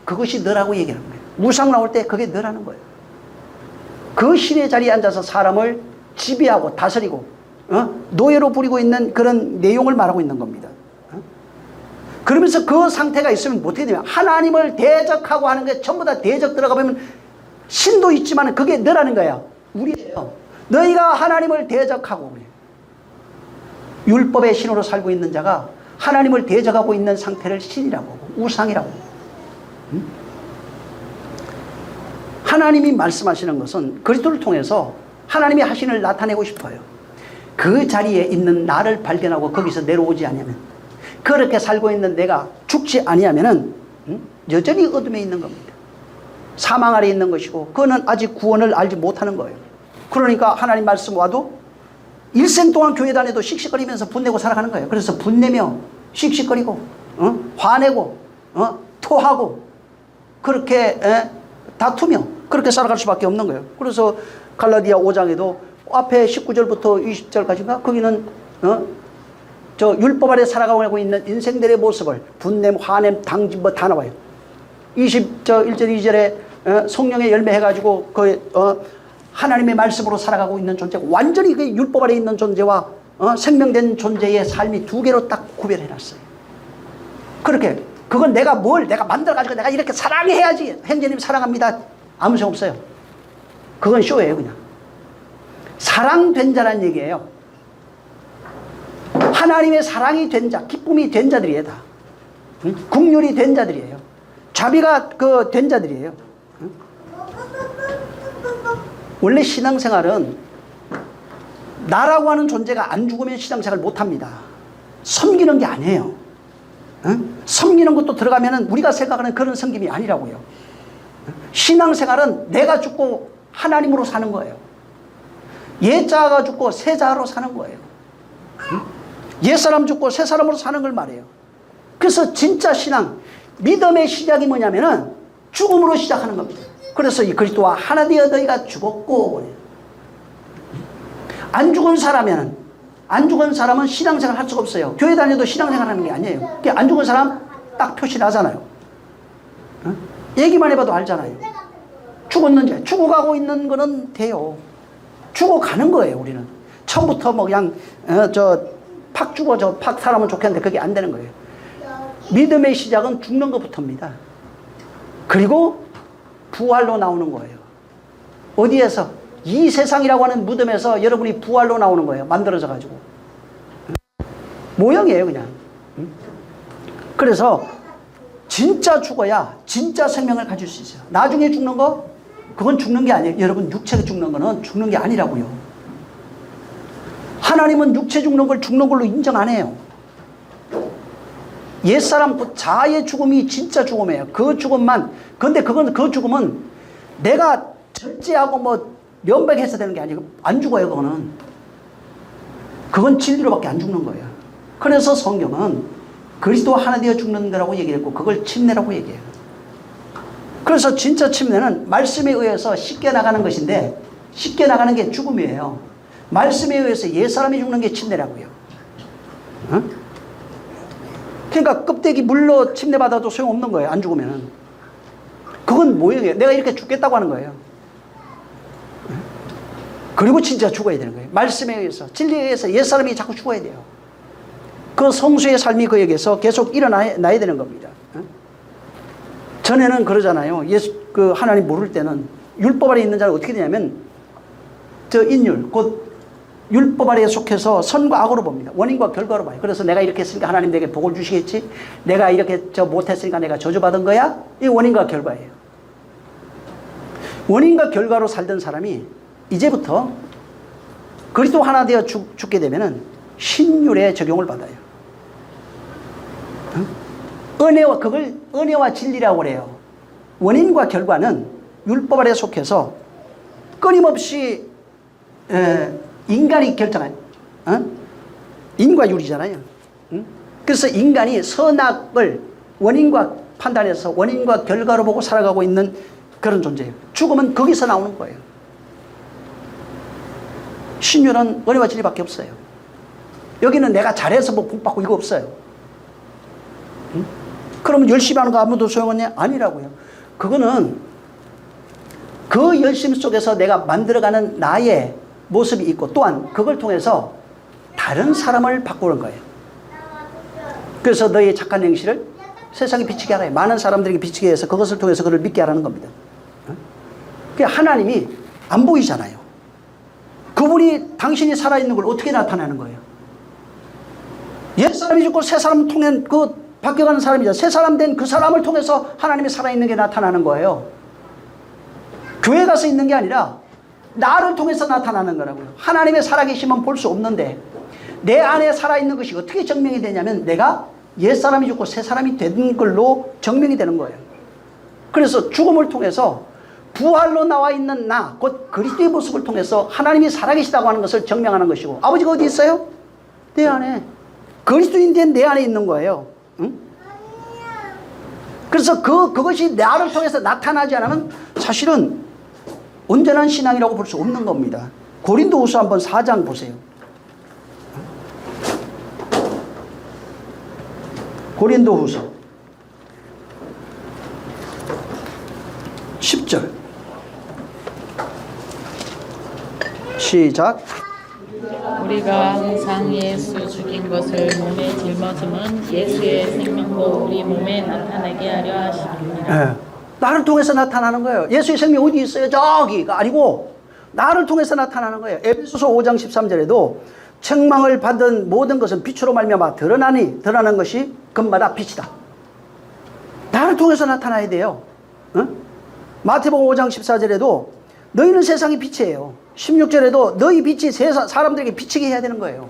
그것이 너라고 얘기하는 거예요. 우상 나올 때 그게 너라는 거예요. 그 신의 자리에 앉아서 사람을 지배하고 다스리고 노예로 부리고 있는 그런 내용을 말하고 있는 겁니다. 그러면서 그 상태가 있으면 어떻게 되냐면 하나님을 대적하고 하는 게 전부 다 대적 들어가 보면 신도 있지만 그게 너라는 거야. 우리예요. 너희가 하나님을 대적하고 그래. 율법의 신으로 살고 있는 자가 하나님을 대적하고 있는 상태를 신이라고 하고 우상이라고 하고. 하나님이 말씀하시는 것은 그리스도를 통해서 하나님의 하신을 나타내고 싶어요. 그 자리에 있는 나를 발견하고 거기서 내려오지 않으면, 그렇게 살고 있는 내가 죽지 아니하면은 여전히 어둠에 있는 겁니다. 사망 아래 있는 것이고 그거는 아직 구원을 알지 못하는 거예요. 그러니까 하나님 말씀 와도 일생 동안 교회 다녀도 씩씩거리면서 분내고 살아가는 거예요. 그래서 분내며 씩씩거리고 화내고 토하고 그렇게 다투며 그렇게 살아갈 수밖에 없는 거예요. 그래서 갈라디아 5장에도 앞에 19절부터 20절까지가 거기는 율법 아래 살아가고 있는 인생들의 모습을 분냄, 화냄, 당집 다 나와요. 1절, 2절에 성령의 열매 해가지고 하나님의 말씀으로 살아가고 있는 존재, 완전히 그 율법 아래 있는 존재와 생명된 존재의 삶이 두 개로 딱 구별해놨어요. 그렇게 그건 내가 만들어가지고 내가 이렇게 사랑해야지. 형제님 사랑합니다. 아무 소용 없어요. 그건 쇼예요, 그냥. 사랑된 자란 얘기예요. 하나님의 사랑이 된 자, 기쁨이 된 자들이에요, 다. 국률이 된 자들이에요. 자비가 된 자들이에요. 원래 신앙생활은 나라고 하는 존재가 안 죽으면 신앙생활 못합니다. 섬기는 게 아니에요. 섬기는 것도 들어가면은 우리가 생각하는 그런 섬김이 아니라고요. 신앙생활은 내가 죽고 하나님으로 사는 거예요. 옛자가 죽고 새자로 사는 거예요. 옛사람 죽고 새사람으로 사는 걸 말해요. 그래서 진짜 신앙, 믿음의 시작이 뭐냐면은 죽음으로 시작하는 겁니다. 그래서 이 그리스도와 하나 되어 너희가 죽었고, 안 죽은 사람은 신앙생활 할 수가 없어요. 교회 다녀도 신앙생활 하는 게 아니에요. 안 죽은 사람 딱 표시 나잖아요. 얘기만 해봐도 알잖아요. 죽었는지, 죽어가고 있는 거는 돼요. 죽어가는 거예요, 우리는. 처음부터 그냥, 팍 죽어, 팍 살아면 좋겠는데 그게 안 되는 거예요. 믿음의 시작은 죽는 것부터입니다. 그리고 부활로 나오는 거예요. 어디에서? 이 세상이라고 하는 무덤에서 여러분이 부활로 나오는 거예요. 만들어져 가지고. 모형이에요, 그냥. 그래서 진짜 죽어야 진짜 생명을 가질 수 있어요. 나중에 죽는 거, 그건 죽는 게 아니에요. 여러분, 육체가 죽는 거는 죽는 게 아니라고요. 하나님은 육체 죽는 걸 죽는 걸로 인정 안 해요. 옛사람 자아의 죽음이 진짜 죽음이에요. 그 죽음만. 근데 그 죽음은 내가 절제하고 면백해서 되는 게 아니고 안 죽어요, 그거는. 그건 진리로밖에 안 죽는 거예요. 그래서 성경은 그리스도와 하나 되어 죽는 거라고 얘기했고 그걸 침례라고 얘기해요. 그래서 진짜 침례는 말씀에 의해서 씻겨 나가는 것인데 씻겨 나가는 게 죽음이에요. 말씀에 의해서 옛사람이 죽는 게 침례라고요. 그러니까 껍데기 물로 침례받아도 소용없는 거예요. 안 죽으면은. 그건 모형이에요. 내가 이렇게 죽겠다고 하는 거예요. 그리고 진짜 죽어야 되는 거예요. 말씀에 의해서, 진리에 의해서 옛사람이 자꾸 죽어야 돼요. 그 성수의 삶이 그에게서 계속 일어나야 되는 겁니다. 전에는 그러잖아요. 하나님 모를 때는 율법 아래 있는 자는 어떻게 되냐면 인율, 곧 율법 아래에 속해서 선과 악으로 봅니다. 원인과 결과로 봐요. 그래서 내가 이렇게 했으니까 하나님 내게 복을 주시겠지? 내가 이렇게 못했으니까 내가 저주받은 거야? 이 원인과 결과예요. 원인과 결과로 살던 사람이 이제부터 그리스도 하나 되어 죽게 되면은 신율의 적용을 받아요. 그걸 은혜와 진리라고 그래요. 원인과 결과는 율법 아래 속해서 끊임없이 인간이 결정한 인과율이잖아요. 응? 그래서 인간이 선악을 원인과 판단해서 원인과 결과로 보고 살아가고 있는 그런 존재예요. 죽음은 거기서 나오는 거예요. 신유는 은혜와 진리밖에 없어요. 여기는 내가 잘해서 뭐 복 받고 이거 없어요. 응? 그러면 열심히 하는 거 아무도 소용없냐? 아니라고요. 그거는 그 열심 속에서 내가 만들어가는 나의 모습이 있고 또한 그걸 통해서 다른 사람을 바꾸는 거예요. 그래서 너의 착한 행실을 세상에 비치게 하라. 많은 사람들에게 비치게 해서 그것을 통해서 그를 믿게 하라는 겁니다. 그러니까 하나님이 안 보이잖아요. 그분이 당신이 살아있는 걸 어떻게 나타내는 거예요? 옛 사람이 죽고 새 사람 통해 바뀌어가는 사람이죠. 새 사람 된 그 사람을 통해서 하나님이 살아있는 게 나타나는 거예요. 교회 가서 있는 게 아니라 나를 통해서 나타나는 거라고요. 하나님의 살아계심은 볼 수 없는데 내 안에 살아있는 것이 어떻게 증명이 되냐면 내가 옛 사람이 죽고 새 사람이 된 걸로 증명이 되는 거예요. 그래서 죽음을 통해서 부활로 나와 있는 나, 곧 그리스도의 모습을 통해서 하나님이 살아계시다고 하는 것을 증명하는 것이고 아버지가 어디 있어요? 내 안에. 그리스도인 된 내 안에 있는 거예요. 응? 그래서 그것이 나를 통해서 나타나지 않으면 사실은 온전한 신앙이라고 볼 수 없는 겁니다. 고린도후서 한번 4장 보세요. 고린도후서 10절 시작. 우리가 항상 예수 죽인 것을 몸에 짊어짐은 예수의 생명도 우리 몸에 나타나게 하려 하십니다. 네. 나를 통해서 나타나는 거예요. 예수의 생명이 어디 있어요? 저기가 아니고 나를 통해서 나타나는 거예요. 에베소서 5장 13절에도 책망을 받은 모든 것은 빛으로 말미암아 드러나는 것이 금마다 빛이다. 나를 통해서 나타나야 돼요. 응? 마태복음 5장 14절에도 너희는 세상의 빛이에요. 16절에도 너희 빛이 사람들에게 비치게 해야 되는 거예요.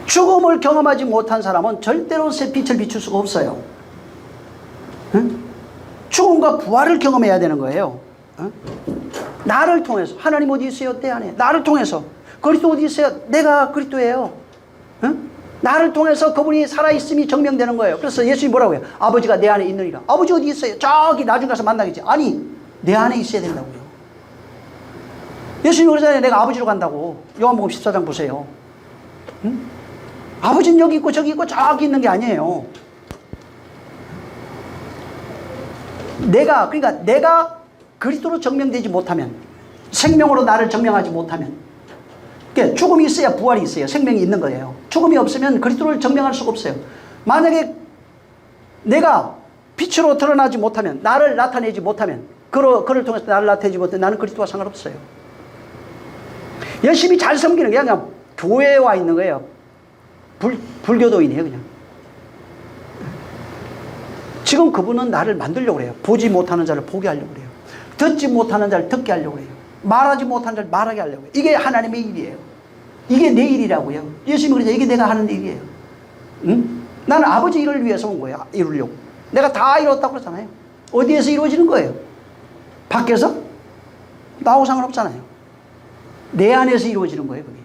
죽음을 경험하지 못한 사람은 절대로 새 빛을 비출 수가 없어요. 응? 죽음과 부활을 경험해야 되는 거예요. 응? 나를 통해서. 하나님 어디 있어요? 내 안에. 나를 통해서. 그리스도 어디 있어요? 내가 그리스도예요. 응? 나를 통해서 그분이 살아있음이 증명되는 거예요. 그래서 예수님이 뭐라고 해요? 아버지가 내 안에 있느니라. 아버지 어디 있어요? 저기 나중에 가서 만나겠지. 아니, 내 안에 있어야 된다고요. 예수님이 그러잖아요. 내가 아버지로 간다고. 요한복음 14장 보세요. 응? 아버지는 여기 있고 저기 있고 저기 있는 게 아니에요. 그러니까 내가 그리스도로 증명되지 못하면, 생명으로 나를 증명하지 못하면, 그러니까 죽음이 있어야 부활이 있어요. 생명이 있는 거예요. 죽음이 없으면 그리스도를 증명할 수가 없어요. 만약에 내가 빛으로 드러나지 못하면, 나를 나타내지 못하면, 그를 통해서 나를 나타내지 못하면 나는 그리스도와 상관없어요. 열심히 잘 섬기는 게 그냥 교회에 와 있는 거예요. 불교도인이에요, 그냥. 지금 그분은 나를 만들려고 그래요. 보지 못하는 자를 보게 하려고 그래요. 듣지 못하는 자를 듣게 하려고 그래요. 말하지 못하는 자를 말하게 하려고 해요. 이게 하나님의 일이에요. 이게 내 일이라고요. 예수님이 그러죠. 이게 내가 하는 일이에요. 응? 나는 아버지 일을 위해서 온 거예요. 이루려고. 내가 다 이뤘다고 그러잖아요. 어디에서 이루어지는 거예요? 밖에서? 나하고 상관없잖아요. 내 안에서 이루어지는 거예요, 그게.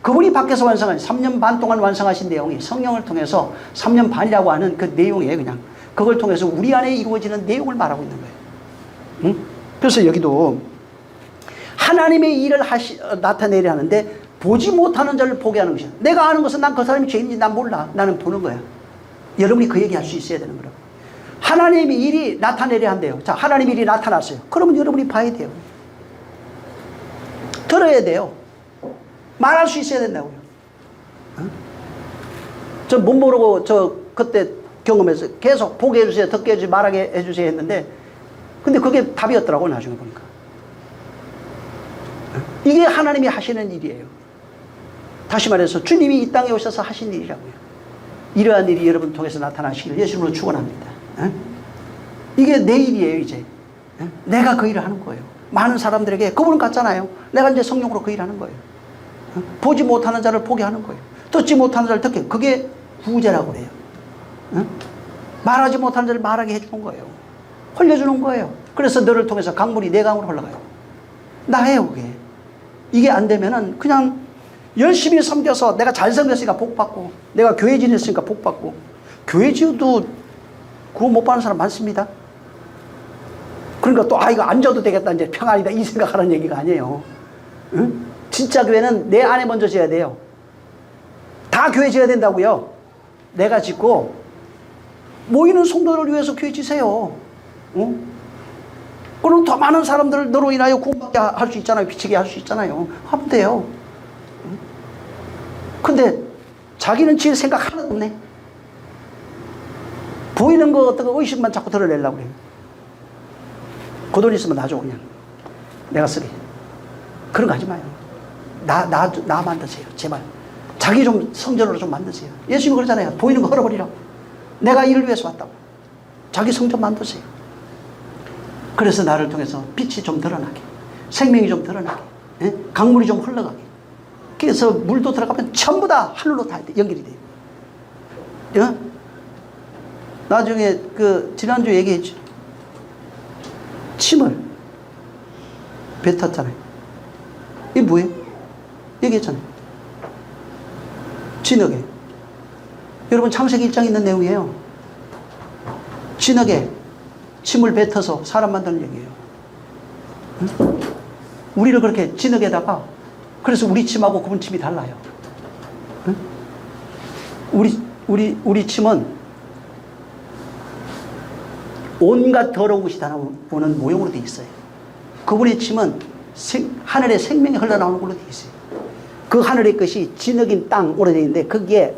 그분이 밖에서 완성하신 3년 반 동안 완성하신 내용이 성령을 통해서 3년 반이라고 하는 그 내용이에요, 그냥. 그걸 통해서 우리 안에 이루어지는 내용을 말하고 있는 거예요. 응? 그래서 여기도 하나님의 일을 나타내려 하는데 보지 못하는 자를 보게 하는 것이야. 내가 아는 것은 난 그 사람이 죄인인지 난 몰라. 나는 보는 거야. 여러분이 그 얘기 할 수 있어야 되는 거라고. 하나님의 일이 나타내려 한대요. 자, 하나님의 일이 나타났어요. 그러면 여러분이 봐야 돼요. 들어야 돼요. 말할 수 있어야 된다고요. 어? 저 못 모르고 그때 경험해서 계속 보게 해주세요, 듣게 해주세요, 말하게 해주세요 했는데 근데 그게 답이었더라고 나중에 보니까. 이게 하나님이 하시는 일이에요. 다시 말해서 주님이 이 땅에 오셔서 하신 일이라고요. 이러한 일이 여러분 통해서 나타나시기를 예수님으로 축원합니다. 이게 내 일이에요 이제. 내가 그 일을 하는 거예요. 많은 사람들에게 그분은 같잖아요. 내가 이제 성령으로 그 일을 하는 거예요. 보지 못하는 자를 보게 하는 거예요. 듣지 못하는 자를 듣게. 그게 구제라고 그래요. 말하지 못하는 자를 말하게 해주는 거예요. 흘려주는 거예요. 그래서 너를 통해서 강물이 내 강으로 흘러가요. 나예요 그게. 이게 안 되면은 그냥 열심히 섬겨서 내가 잘 섬겼으니까 복 받고, 내가 교회 지냈으니까 복 받고. 교회 지어도 구원 못 받는 사람 많습니다. 그러니까 또 이거 안 져도 되겠다, 이제 평안이다, 이 생각하는 얘기가 아니에요. 응? 진짜 교회는 내 안에 먼저 지어야 돼요. 다 교회 지어야 된다고요. 내가 짓고 모이는 성도를 위해서 교회 지세요. 응? 그럼 더 많은 사람들을 너로 인하여 구원받게 할 수 있잖아요. 비치게 할 수 있잖아요. 하면 돼요. 응? 근데 자기는 지을 생각 하나도 없네. 보이는 거 어떤 거 의식만 자꾸 드러내려고 그래요. 그 돈 있으면 놔줘, 그냥. 내가 쓰게. 그런 거 하지 마요. 나 만드세요. 제발. 자기 좀 성전으로 좀 만드세요. 예수님 그러잖아요. 보이는 거 헐어버리라고. 내가 이를 위해서 왔다고. 자기 성전 만드세요. 그래서 나를 통해서 빛이 좀 드러나게. 생명이 좀 드러나게. 예? 강물이 좀 흘러가게. 그래서 물도 들어가면 전부 다 하늘로 다 연결이 돼요. 예? 나중에 지난주 얘기했죠. 침을 뱉었잖아요. 이게 뭐예요? 얘기했잖아요. 진흙에. 여러분 창세기 1장에 있는 내용이에요. 진흙에 침을 뱉어서 사람 만드는 얘기예요. 응? 우리를 그렇게 진흙에다가, 그래서 우리 침하고 그분 침이 달라요. 응? 우리 침은 온갖 더러운 것이 다 나오는 모형으로 되어 있어요. 그분의 침은 하늘의 생명이 흘러나오는 걸로 되어 있어요. 그 하늘의 것이 진흙인 땅 오래되어 있는데 거기에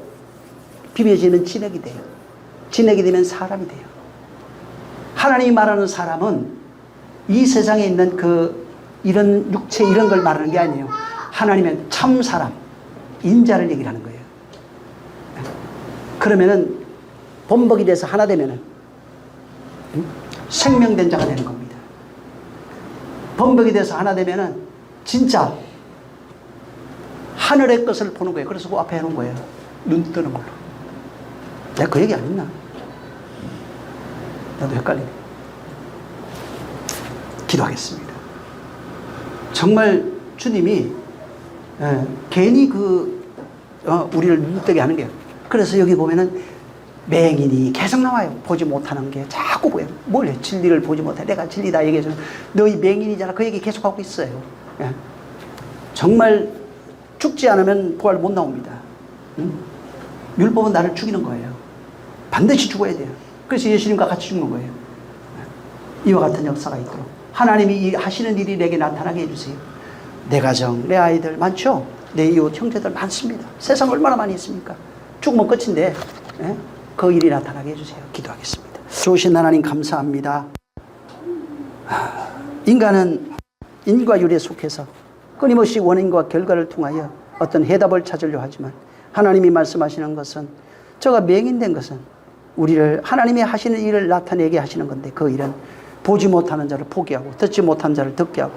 비벼지는 진흙이 돼요. 진흙이 되면 사람이 돼요. 하나님이 말하는 사람은 이 세상에 있는 이런 육체 이런 걸 말하는 게 아니에요. 하나님은 참 사람, 인자를 얘기를 하는 거예요. 그러면은 범벅이 돼서 하나 되면은 생명된 자가 되는 겁니다. 범벅이 돼서 하나 되면은 진짜 하늘의 것을 보는 거예요. 그래서 그 앞에 해놓은 거예요. 눈 뜨는 걸로. 내가 그 얘기 안 했나? 나도 헷갈리네. 기도하겠습니다. 정말 주님이 괜히 우리를 눈 뜨게 하는 거예요. 그래서 여기 보면은 맹인이 계속 나와요. 보지 못하는 게 자꾸 보여요. 뭘 해? 진리를 보지 못해. 내가 진리다 얘기해서 너희 맹인이잖아. 그 얘기 계속하고 있어요. 예. 정말 죽지 않으면 부활 못 나옵니다. 응? 율법은 나를 죽이는 거예요. 반드시 죽어야 돼요. 그래서 예수님과 같이 죽는 거예요. 이와 같은 역사가 있도록 하나님이 하시는 일이 내게 나타나게 해주세요. 내 가정, 내 아이들 많죠? 내 이웃 형제들 많습니다. 세상 얼마나 많이 있습니까? 죽으면 끝인데 예? 그 일이 나타나게 해주세요. 기도하겠습니다. 좋으신 하나님 감사합니다. 인간은 인과율에 속해서 끊임없이 원인과 결과를 통하여 어떤 해답을 찾으려 하지만 하나님이 말씀하시는 것은 저가 맹인된 것은 우리를 하나님이 하시는 일을 나타내게 하시는 건데 그 일은 보지 못하는 자를 보게 하고 듣지 못하는 자를 듣게 하고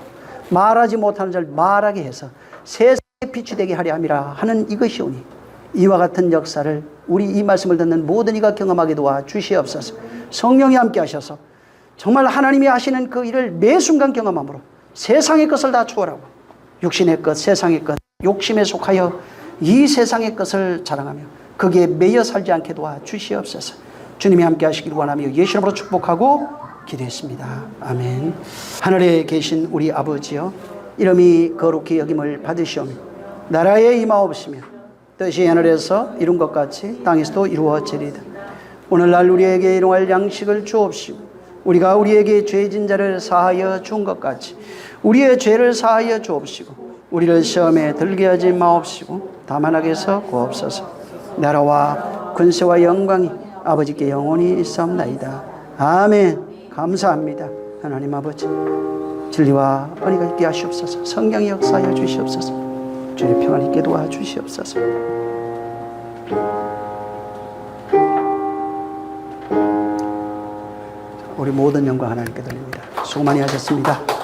말하지 못하는 자를 말하게 해서 세상에 빛이 되게 하려 함이라 하는 이것이오니 이와 같은 역사를 우리 이 말씀을 듣는 모든 이가 경험하게 도와 주시옵소서. 성령이 함께 하셔서 정말 하나님이 하시는 그 일을 매 순간 경험함으로 세상의 것을 다 초월하고 육신의 것, 세상의 것, 욕심에 속하여 이 세상의 것을 자랑하며 거기에 매여 살지 않게 도와 주시옵소서. 주님이 함께 하시길 원하며 예수님으로 축복하고 기도했습니다. 아멘. 하늘에 계신 우리 아버지여, 이름이 거룩히 여김을 받으시오며 나라에 임하옵시며 뜻이 하늘에서 이룬 것 같이 땅에서도 이루어지리이다. 오늘날 우리에게 일용할 양식을 주옵시고 우리가 우리에게 죄진 자를 사하여 준 것 같이 우리의 죄를 사하여 주옵시고 우리를 시험에 들게 하지 마옵시고 다만 악에서 구하옵소서. 나라와 권세와 영광이 아버지께 영원히 있사옵나이다. 아멘. 감사합니다. 하나님 아버지, 진리와 은혜가 있게 하시옵소서. 성령이 역사하여 주시옵소서. 주의 평안 있게 도와주시옵소서. 우리 모든 영광 하나님께 드립니다. 수고 많이 하셨습니다.